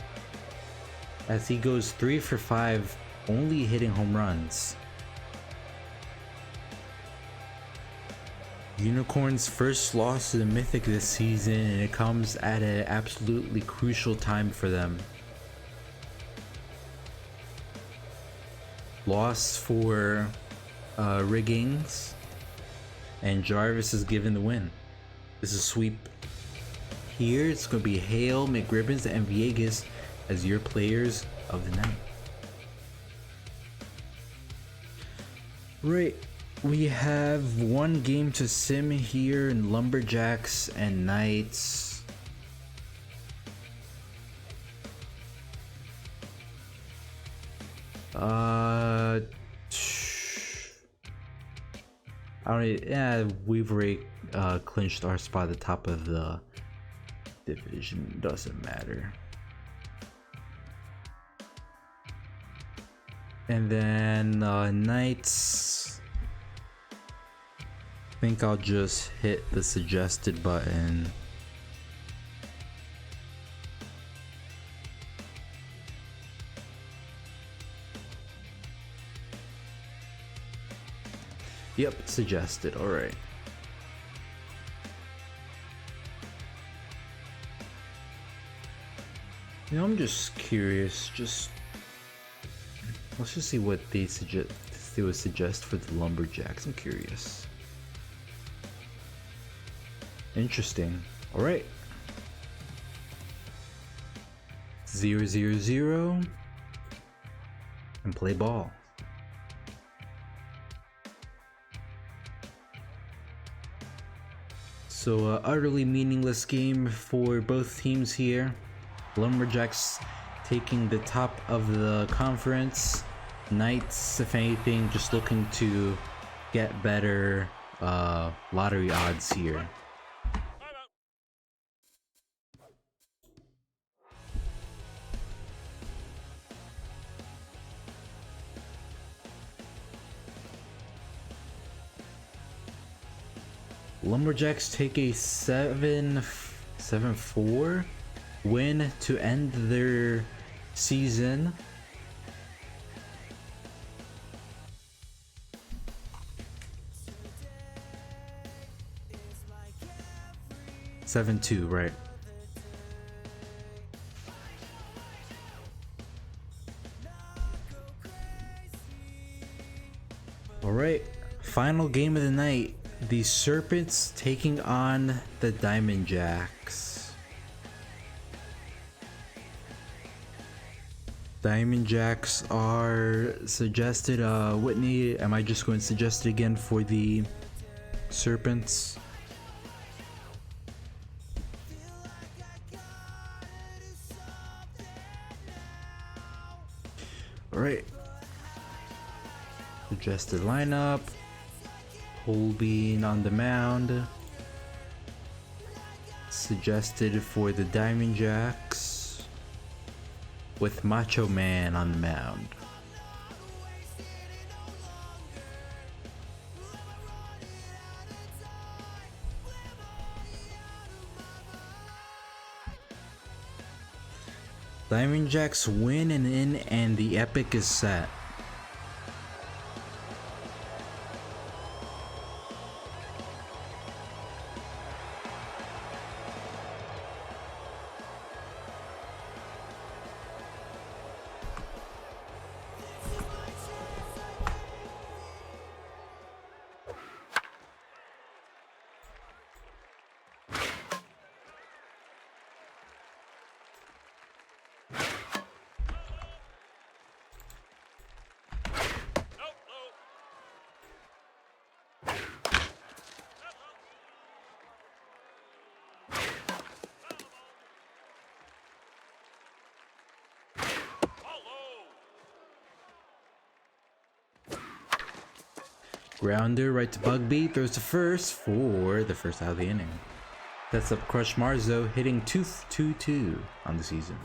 as he goes 3 for 5, only hitting home runs. Unicorns' first loss to the Mythic this season, and it comes at an absolutely crucial time for them. Loss for Riggings, and Jarvis is given the win. This is a sweep. Here it's going to be Hale, McRibbons, and Villegas as your players of the night. Right. We have one game to sim here in Lumberjacks and Knights. We've already clinched our spot at the top of the division. Doesn't matter. And then Knights. I think I'll just hit the suggested button. Yep, suggested. All right. You know, I'm just curious. Let's just see what they would suggest for the Lumberjacks. I'm curious. Interesting. All right. 0-0-0 and play ball. So utterly meaningless game for both teams here. Lumberjacks taking the top of the conference. Knights, if anything, just looking to get better lottery odds here. Lumberjacks take a 7-4 win to end their season. Seven two, right? All right, final game of the night. The Serpents taking on the Diamond Jacks. Diamond Jacks are suggested. Whitney, am I just going to suggest it again for the Serpents? All right. Suggested lineup. Holbein on the mound. Suggested for the Diamond Jacks with Macho Man on the mound. Diamond Jacks win and in, and the epic is set. Grounder right to Bugby, throws to first for the first out of the inning. That's up Crush Marzo, hitting 2-2 on the season.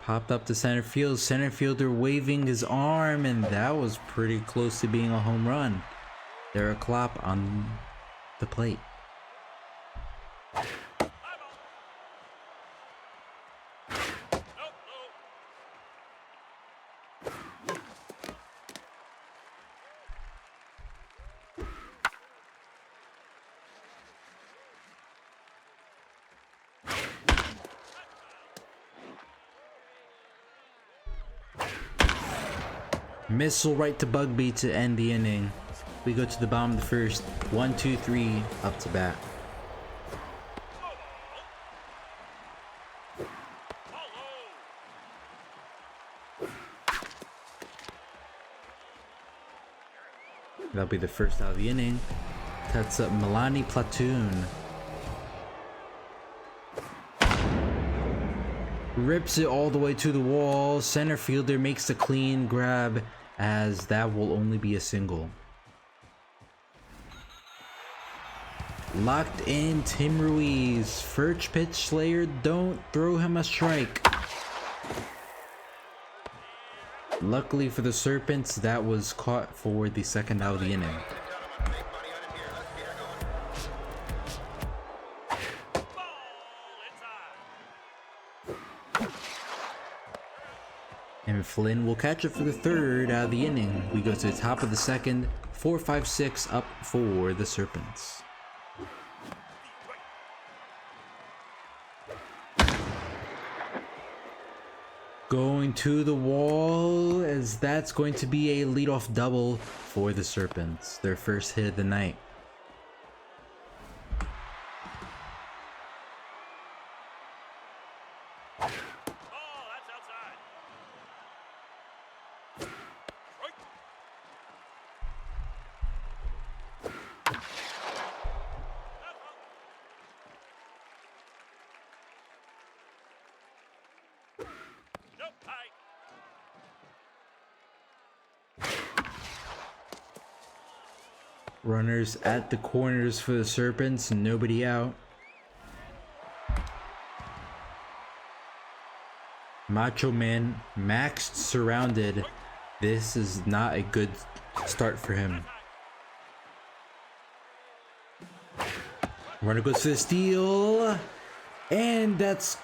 Popped up to center field, center fielder waving his arm, and that was pretty close to being a home run. Derek Klopp on the plate. Missile right to Bugby to end the inning. We go to the bottom of the first. 1-2-3 up to bat. That'll be the first out of the inning. That's up Milani Platoon. Rips it all the way to the wall. Center fielder makes the clean grab, as that will only be a single. Locked in Tim Ruiz. First pitch Slayer, don't throw him a strike. Luckily for the Serpents, that was caught for the second out of the inning. And Flynn will catch it for the third out of the inning. We go to the top of the second. 4-5-6 up for the Serpents. Going to the wall, as that's going to be a leadoff double for the Serpents. Their first hit of the night. Runners at the corners for the Serpents, nobody out. Macho Man maxed surrounded. This is not a good start for him. Runner goes for the steal, and that's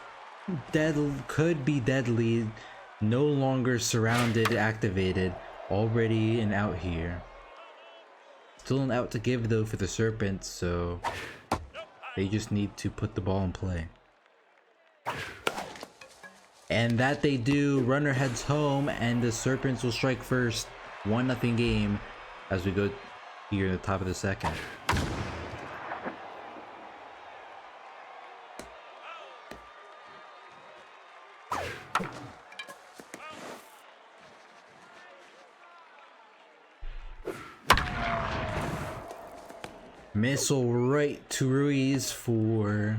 could be deadly. No longer surrounded, activated. Already an out here. Still an out to give though for the Serpents, so they just need to put the ball in play. And that they do. Runner heads home, and the Serpents will strike first. 1-0 game as we go here in the top of the second. Missile right to Ruiz for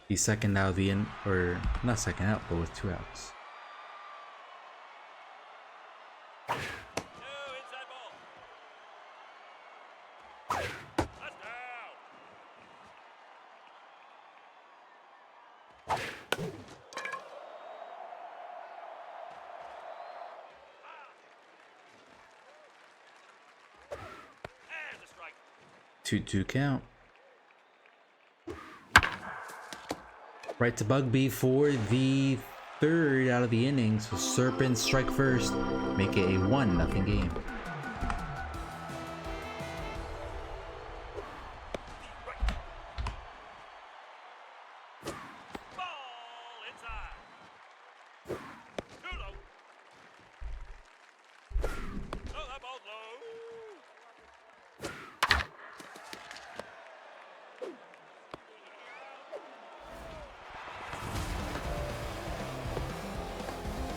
the second out of the in, or not second out, but with 2 outs. Two count. Right to Bugby for the third out of the inning. So Serpents strike first, make it a 1-0 game.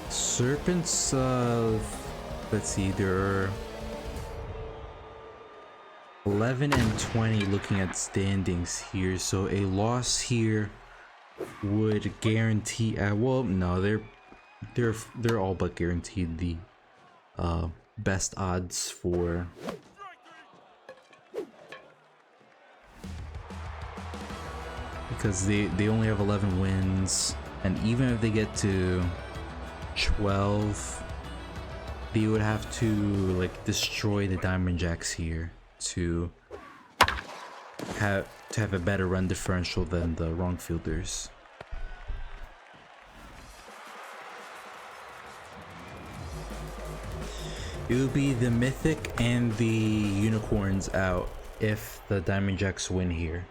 Serpents, let's see, they're 11 and 20 looking at standings here, so a loss here would guarantee, well, no, they're all but guaranteed the best odds for because they only have 11 wins, and even if they get to 12, they would have to like destroy the Diamond Jacks here to have a better run differential than the wrong fielders. It would be the Mythic and the Unicorns out if the Diamond Jacks win here.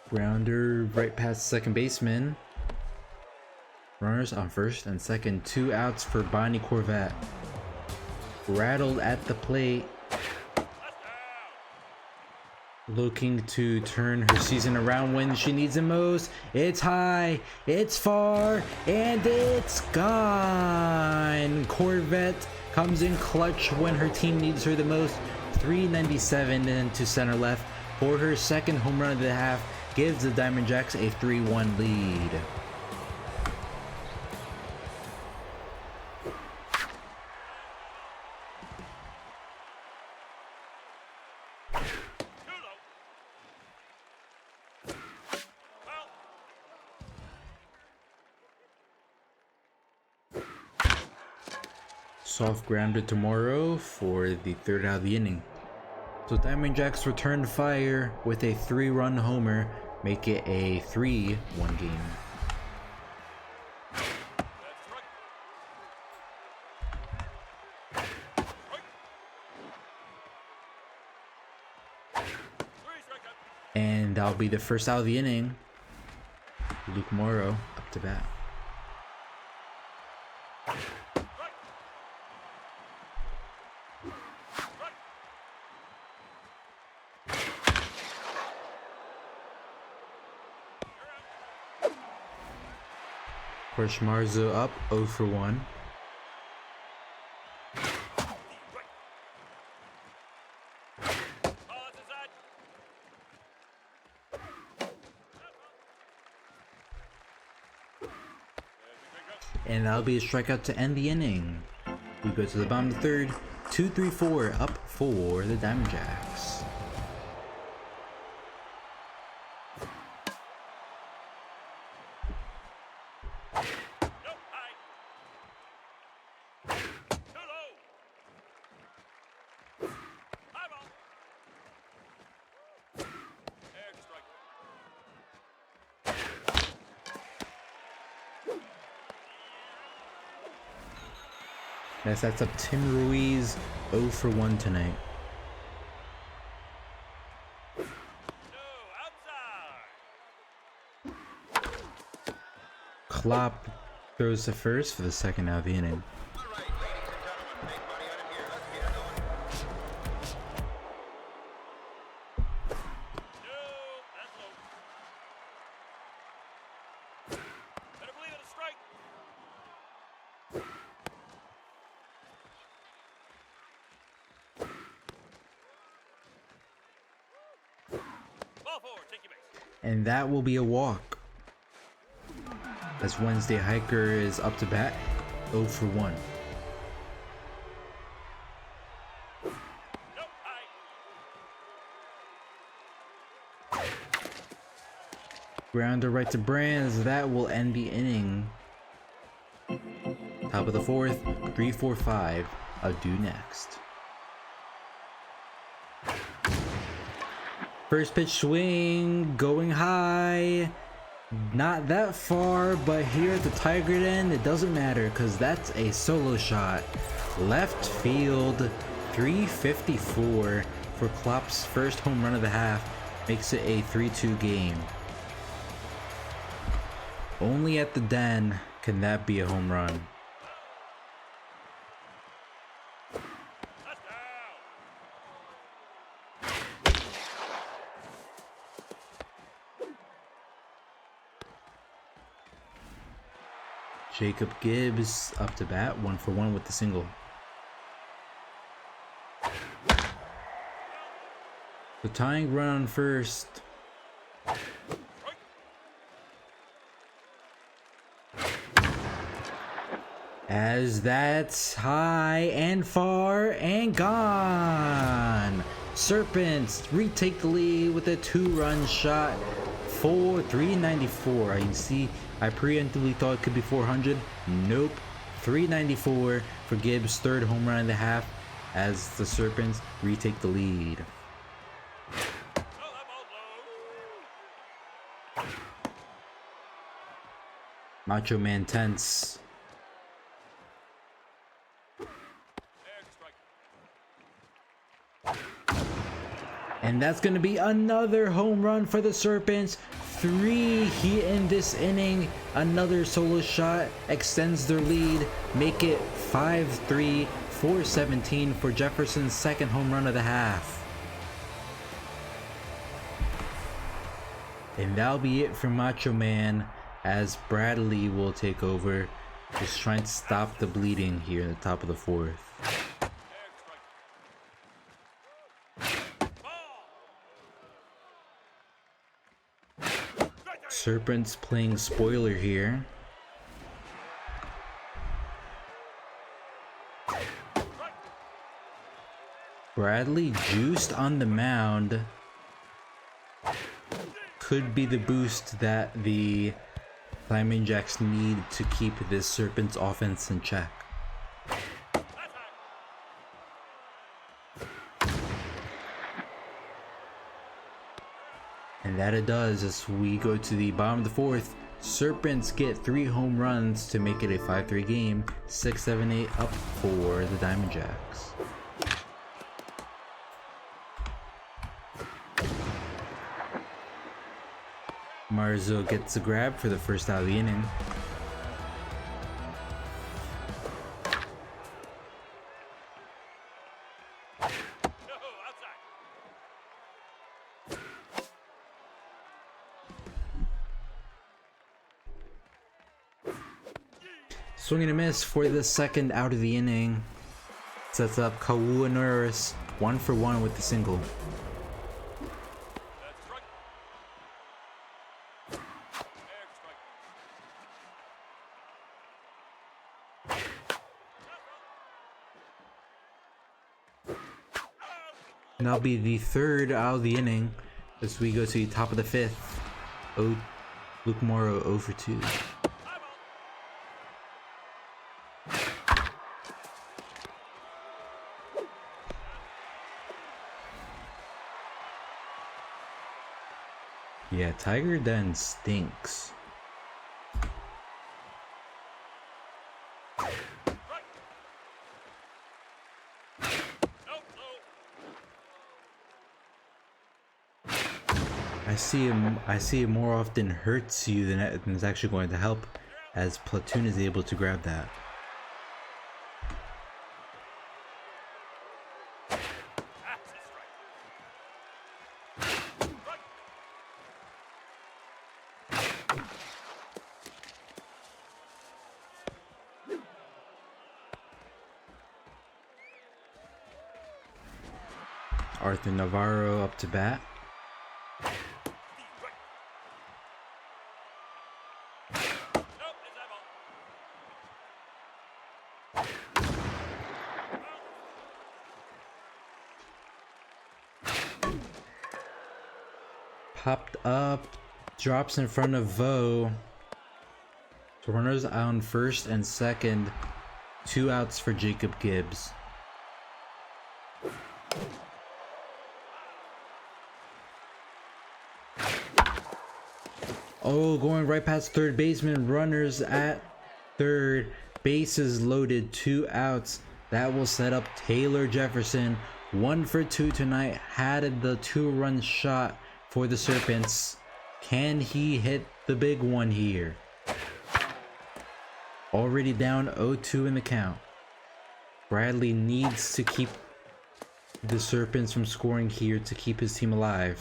Grounder right past second baseman. Runners on first and second. 2 outs for Bonnie Corvette. Rattled at the plate. Looking to turn her season around when she needs it most. It's high, it's far, and it's gone. Corvette comes in clutch when her team needs her the most. 397 into center left for her second home run of the half. Gives the Diamond Jacks a 3-1 lead. Soft grounder tomorrow for the third out of the inning. So Diamond Jacks return fire with a 3-run homer, make it a 3-1 game. And that'll be the first out of the inning. Luke Morrow up to bat. Marzo up 0 for 1. and that'll be a strikeout to end the inning. We go to the bottom of the third, 2-3-4 up for the Diamondbacks. That sets up Tim Ruiz 0 for 1 tonight. Klopp throws to first for the second out of the inning. And that will be a walk, as Wednesday Hiker is up to bat 0 for 1. Grounder right to Brands, that will end the inning. Top of the fourth, 3-4-5, I'll do next. First pitch swing, going high, not that far, but here at the Tiger end, it doesn't matter because that's a solo shot. Left field, 354 for Klopp's first home run of the half, makes it a 3-2 game. Only at the Den can that be a home run. Jacob Gibbs up to bat, 1 for 1 with the single. The tying run on first. As that's high and far and gone. Serpents retake the lead with a 2-run shot for 394. You can see I preemptively thought it could be 400. Nope. 394 for Gibbs' third home run and a half as the Serpents retake the lead. Macho Man tense. And that's going to be another home run for the Serpents. 3 hit in this inning. Another solo shot extends their lead. Make it 5-3, 4-17 for Jefferson's second home run of the half. And that'll be it for Macho Man, as Bradley will take over, just trying to stop the bleeding here in the top of the fourth. Serpents playing spoiler here. Bradley juiced on the mound. Could be the boost that the Diamond Jacks need to keep this Serpents offense in check. And that it does as we go to the bottom of the fourth. Serpents get 3 home runs to make it a 5-3 game. 6-7-8 up for the Diamond Jacks. Marzo gets a grab for the first out of the inning. Swing and a miss for the second out of the inning. Sets up Kawua Norris 1 for 1 with the single. And that'll be the third out of the inning as we go to the top of the fifth. Luke Morrow 0 for 2. Yeah, Tiger Den stinks. I see it more often hurts you than it's actually going to help, as Platoon is able to grab that. Arthur Navarro up to bat. Popped up, drops in front of Vo. So runners on first and second, 2 outs for Jacob Gibbs. Oh, going right past third baseman, runners at third, bases loaded, 2 outs. That will set up Taylor Jefferson, 1 for 2 tonight, had the 2-run shot for the Serpents. Can he hit the big one here? Already down 0-2 in the count. Bradley needs to keep the Serpents from scoring here to keep his team alive.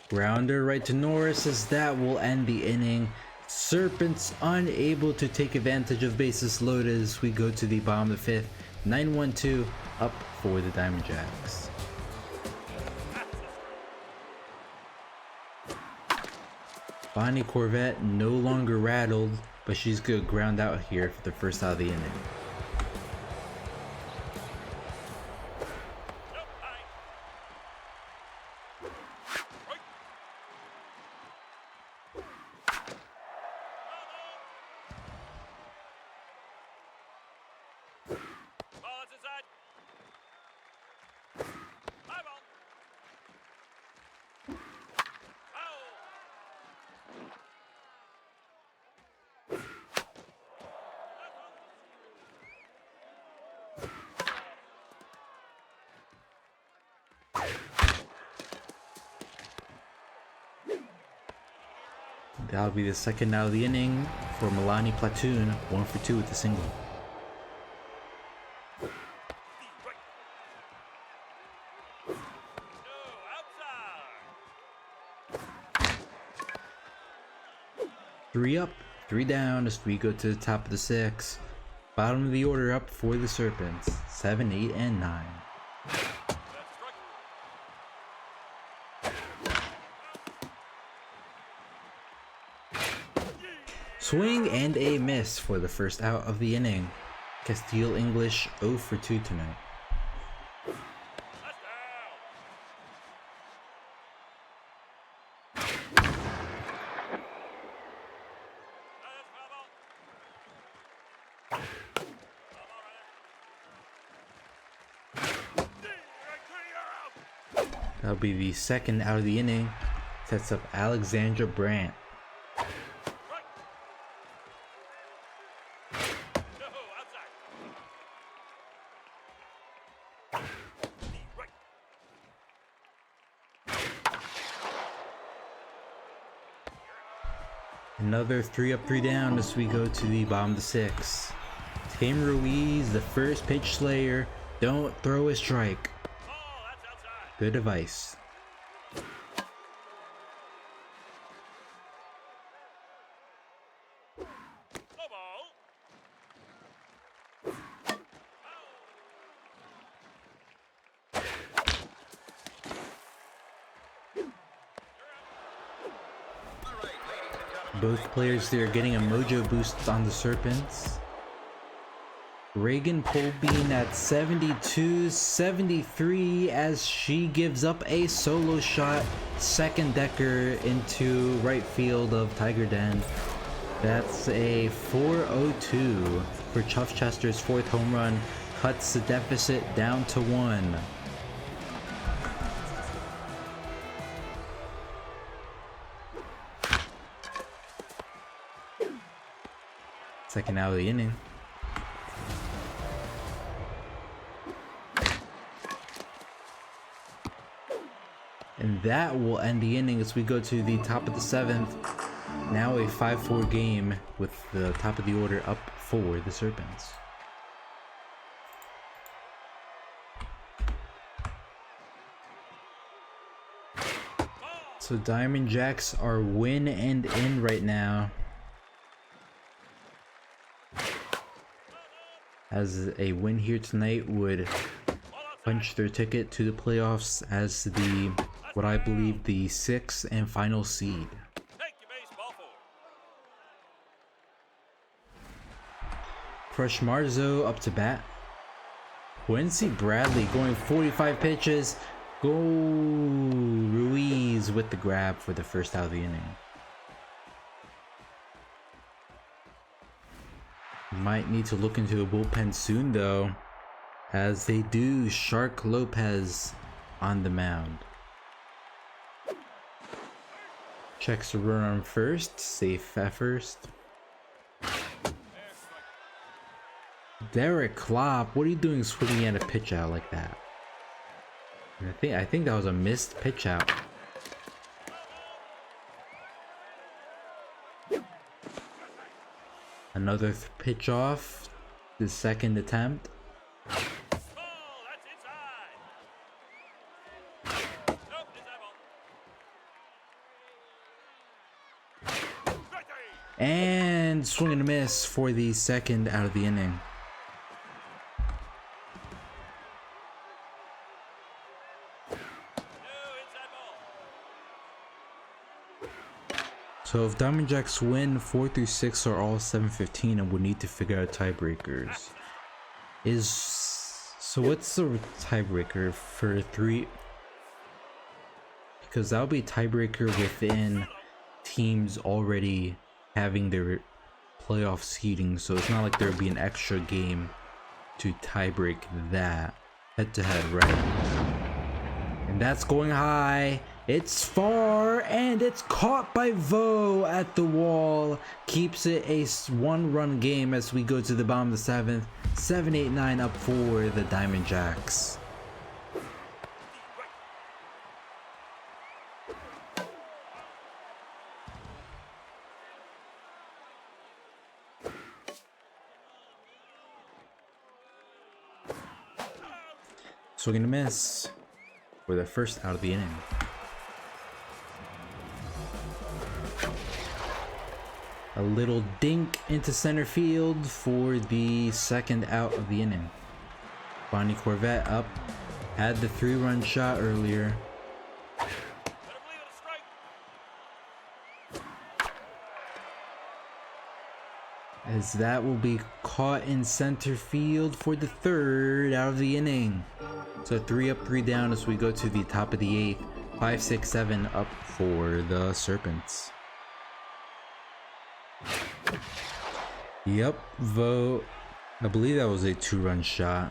Grounder right to Norris, as that will end the inning. Serpents unable to take advantage of bases loaded as we go to the bottom of the fifth. 9-1-2 up for the Diamond Jacks. Bonnie Corvette no longer rattled, but she's good ground out here for the first out of the inning. That'll be the second out of the inning for Milani Platoon, 1 for 2 with a single. Three up, 3 down as we go to the top of the 6th. Bottom of the order up for the Serpents, 7, 8, and 9. Swing and a miss for the first out of the inning. Castile English 0 for 2 tonight. That'll be the second out of the inning. Sets up Alexandra Brandt. Another 3 up, 3 down as we go to the bottom of the 6th. Tim Ruiz, the first pitch slayer. Don't throw a strike. Good advice. Both players there getting a mojo boost on the Serpents. Reagan Polbean at 72-73 as she gives up a solo shot, second decker into right field of Tiger Den. That's a 402 for Chuff Chester's fourth home run, cuts the deficit down to 1. Second out of the inning. And that will end the inning as we go to the top of the 7th. Now a 5-4 game with the top of the order up for the Serpents. So Diamond Jacks are win and in right now, as a win here tonight would punch their ticket to the playoffs as the, what I believe, the 6th and final seed. Crush Marzo up to bat. Quincy Bradley going 45 pitches. Go Ruiz with the grab for the first out of the inning. Might need to look into a bullpen soon though, as they do. Shark Lopez on the mound. Checks a run on first, safe at first. Derek Klopp, what are you doing swinging at a pitch out like that? I think that was a missed pitch out. Another pitch off, the second attempt. And swing and a miss for the second out of the inning. So if Diamond Jacks win, 4 through 6 are all 715 and would need to figure out tiebreakers. So what's the tiebreaker for 3? Because that'll be a tiebreaker within teams already having their playoff seeding, so it's not like there'll be an extra game to tiebreak that head to head, right? And that's going high. It's far, and it's caught by Vo at the wall. Keeps it a 1-run game as we go to the bottom of the 7th. 7-8-9 up for the Diamond Jacks. Swing and a miss for the first out of the inning. A little dink into center field for the second out of the inning. Bonnie Corvette up, had the 3-run shot earlier. As that will be caught in center field for the third out of the inning. So 3 up, 3 down as we go to the top of the 8th. 5, 6, 7 up for the Serpents. Yep, vote. I believe that was a 2-run shot.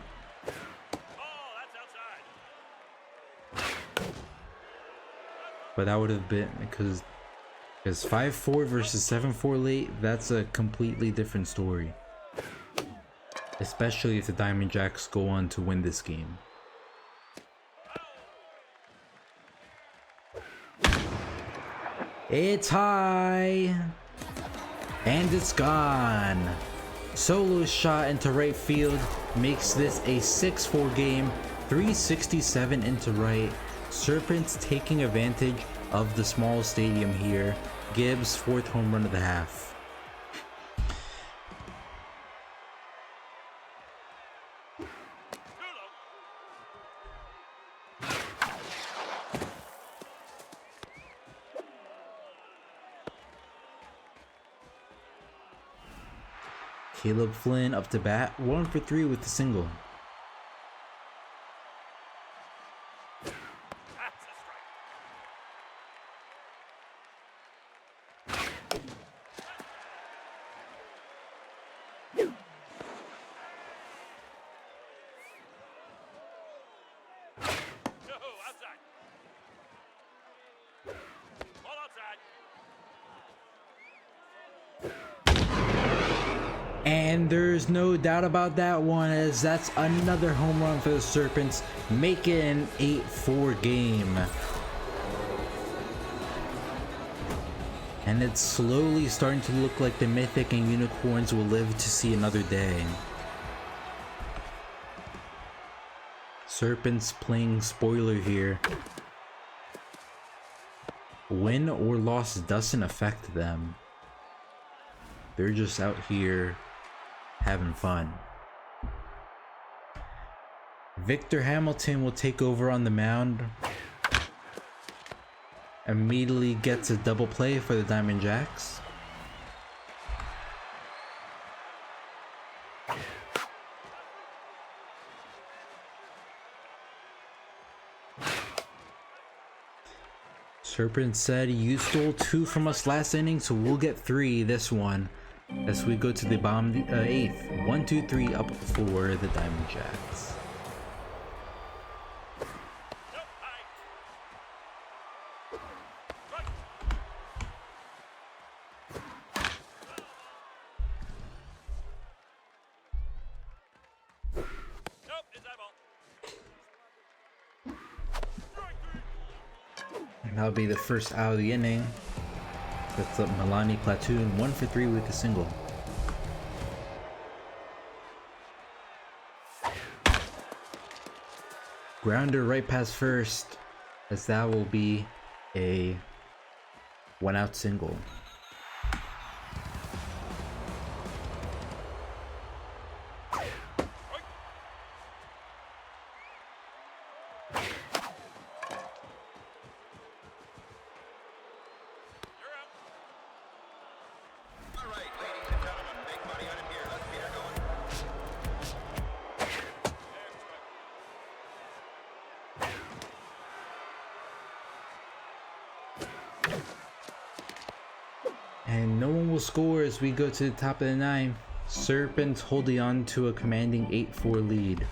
But that would have been because 5-4 versus 7-4 late, that's a completely different story. Especially if the Diamond Jacks go on to win this game. It's high. And it's gone. Solo shot into right field makes this a 6-4 game. 367 into right. Serpents taking advantage of the small stadium here. Gibbs' 4th home run of the half. Caleb Flynn up to bat, 1 for 3 with the single. And there's no doubt about that one, as that's another home run for the Serpents, making an 8-4 game. And it's slowly starting to look like the Mythic and Unicorns will live to see another day. Serpents playing spoiler here. Win or loss doesn't affect them. They're just out here having fun. Victor Hamilton will take over on the mound. Immediately gets a double play for the Diamond Jacks. Serpent said, "You stole 2 from us last inning, so we'll get 3 this one." As we go to the bottom 8th, 1, 2, 3 up for the Diamond Jacks. And that'll be the first out of the inning. That's up Milani Platoon, 1 for 3 with a single. Grounder right past first, as that will be a 1-out single. And no one will score as we go to the top of the 9th. Serpents holding on to a commanding 8-4 lead.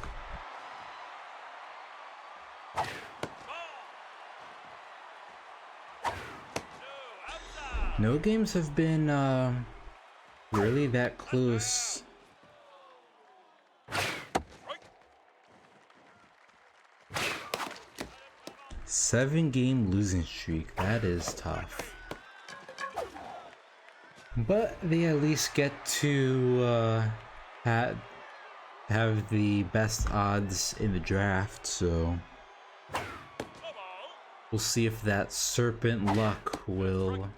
No games have been really that close. Seven-game losing streak, that is tough. But they at least get to have the best odds in the draft, so we'll see if that Serpent luck will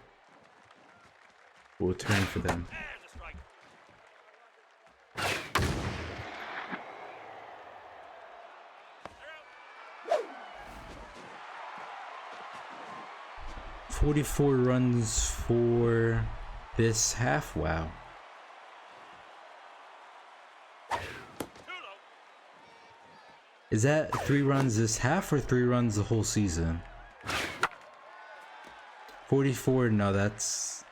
turn for them. $44 runs for this half, wow. Is that 3 runs this half or 3 runs the whole season? 44, no, that's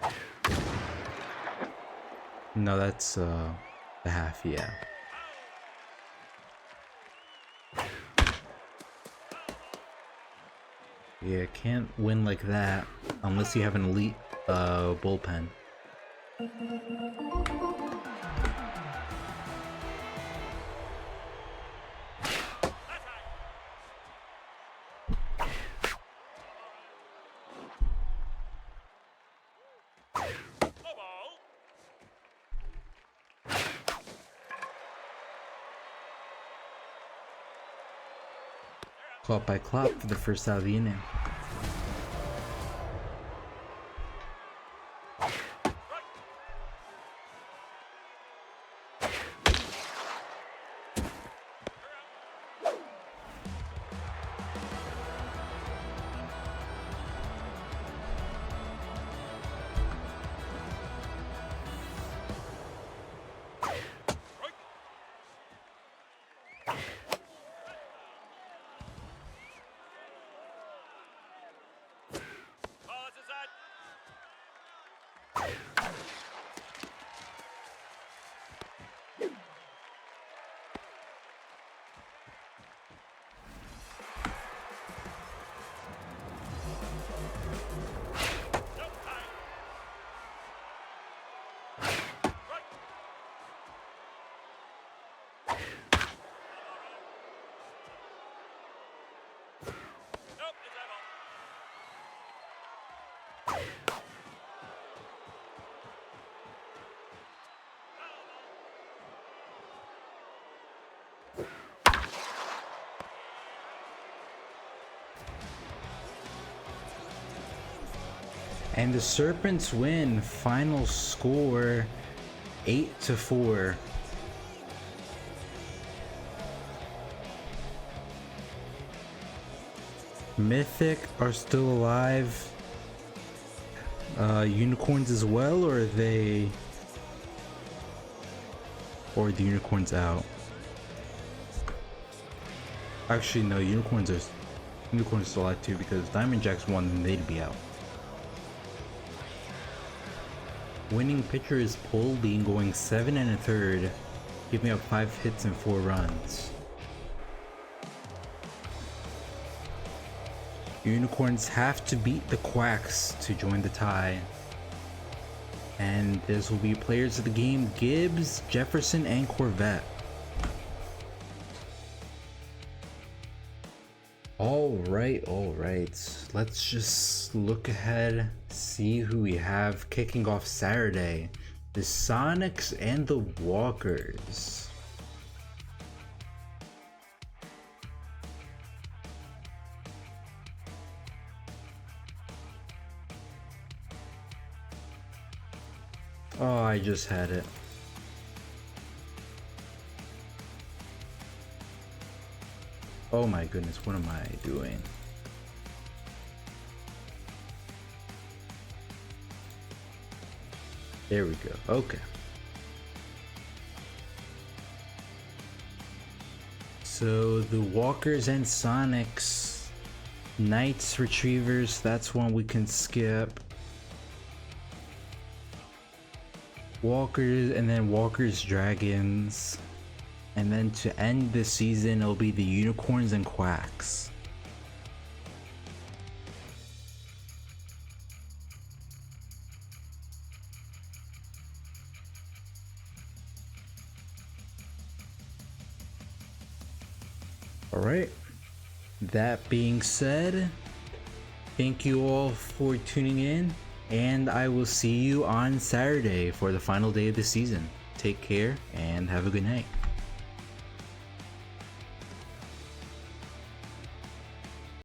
the half, yeah. Yeah, can't win like that unless you have an elite bullpen. Caught by Klopp for the first out of the inning. And the Serpents win. Final score 8-4. Mythic are still alive. Unicorns as well, or are they... Or the unicorns out? Actually, no, unicorns are still alive too, because Diamond Jacks won and they'd be out. Winning pitcher is Paul Bean, going 7 1/3, giving up 5 hits and 4 runs. Unicorns have to beat the Quacks to join the tie. And this will be players of the game: Gibbs, Jefferson, and Corvette. Alright. Let's just look ahead, see who we have kicking off Saturday. The Sonics and the Walkers. Oh, I just had it. Oh my goodness, what am I doing? There we go. Okay. So the Walkers and Sonics, Knights, Retrievers, that's one we can skip. Walkers, and then Walkers, Dragons, and then to end the season it'll be the Unicorns and Quacks. Alright, that being said, thank you all for tuning in, and I will see you on Saturday for the final day of the season. Take care and have a good night.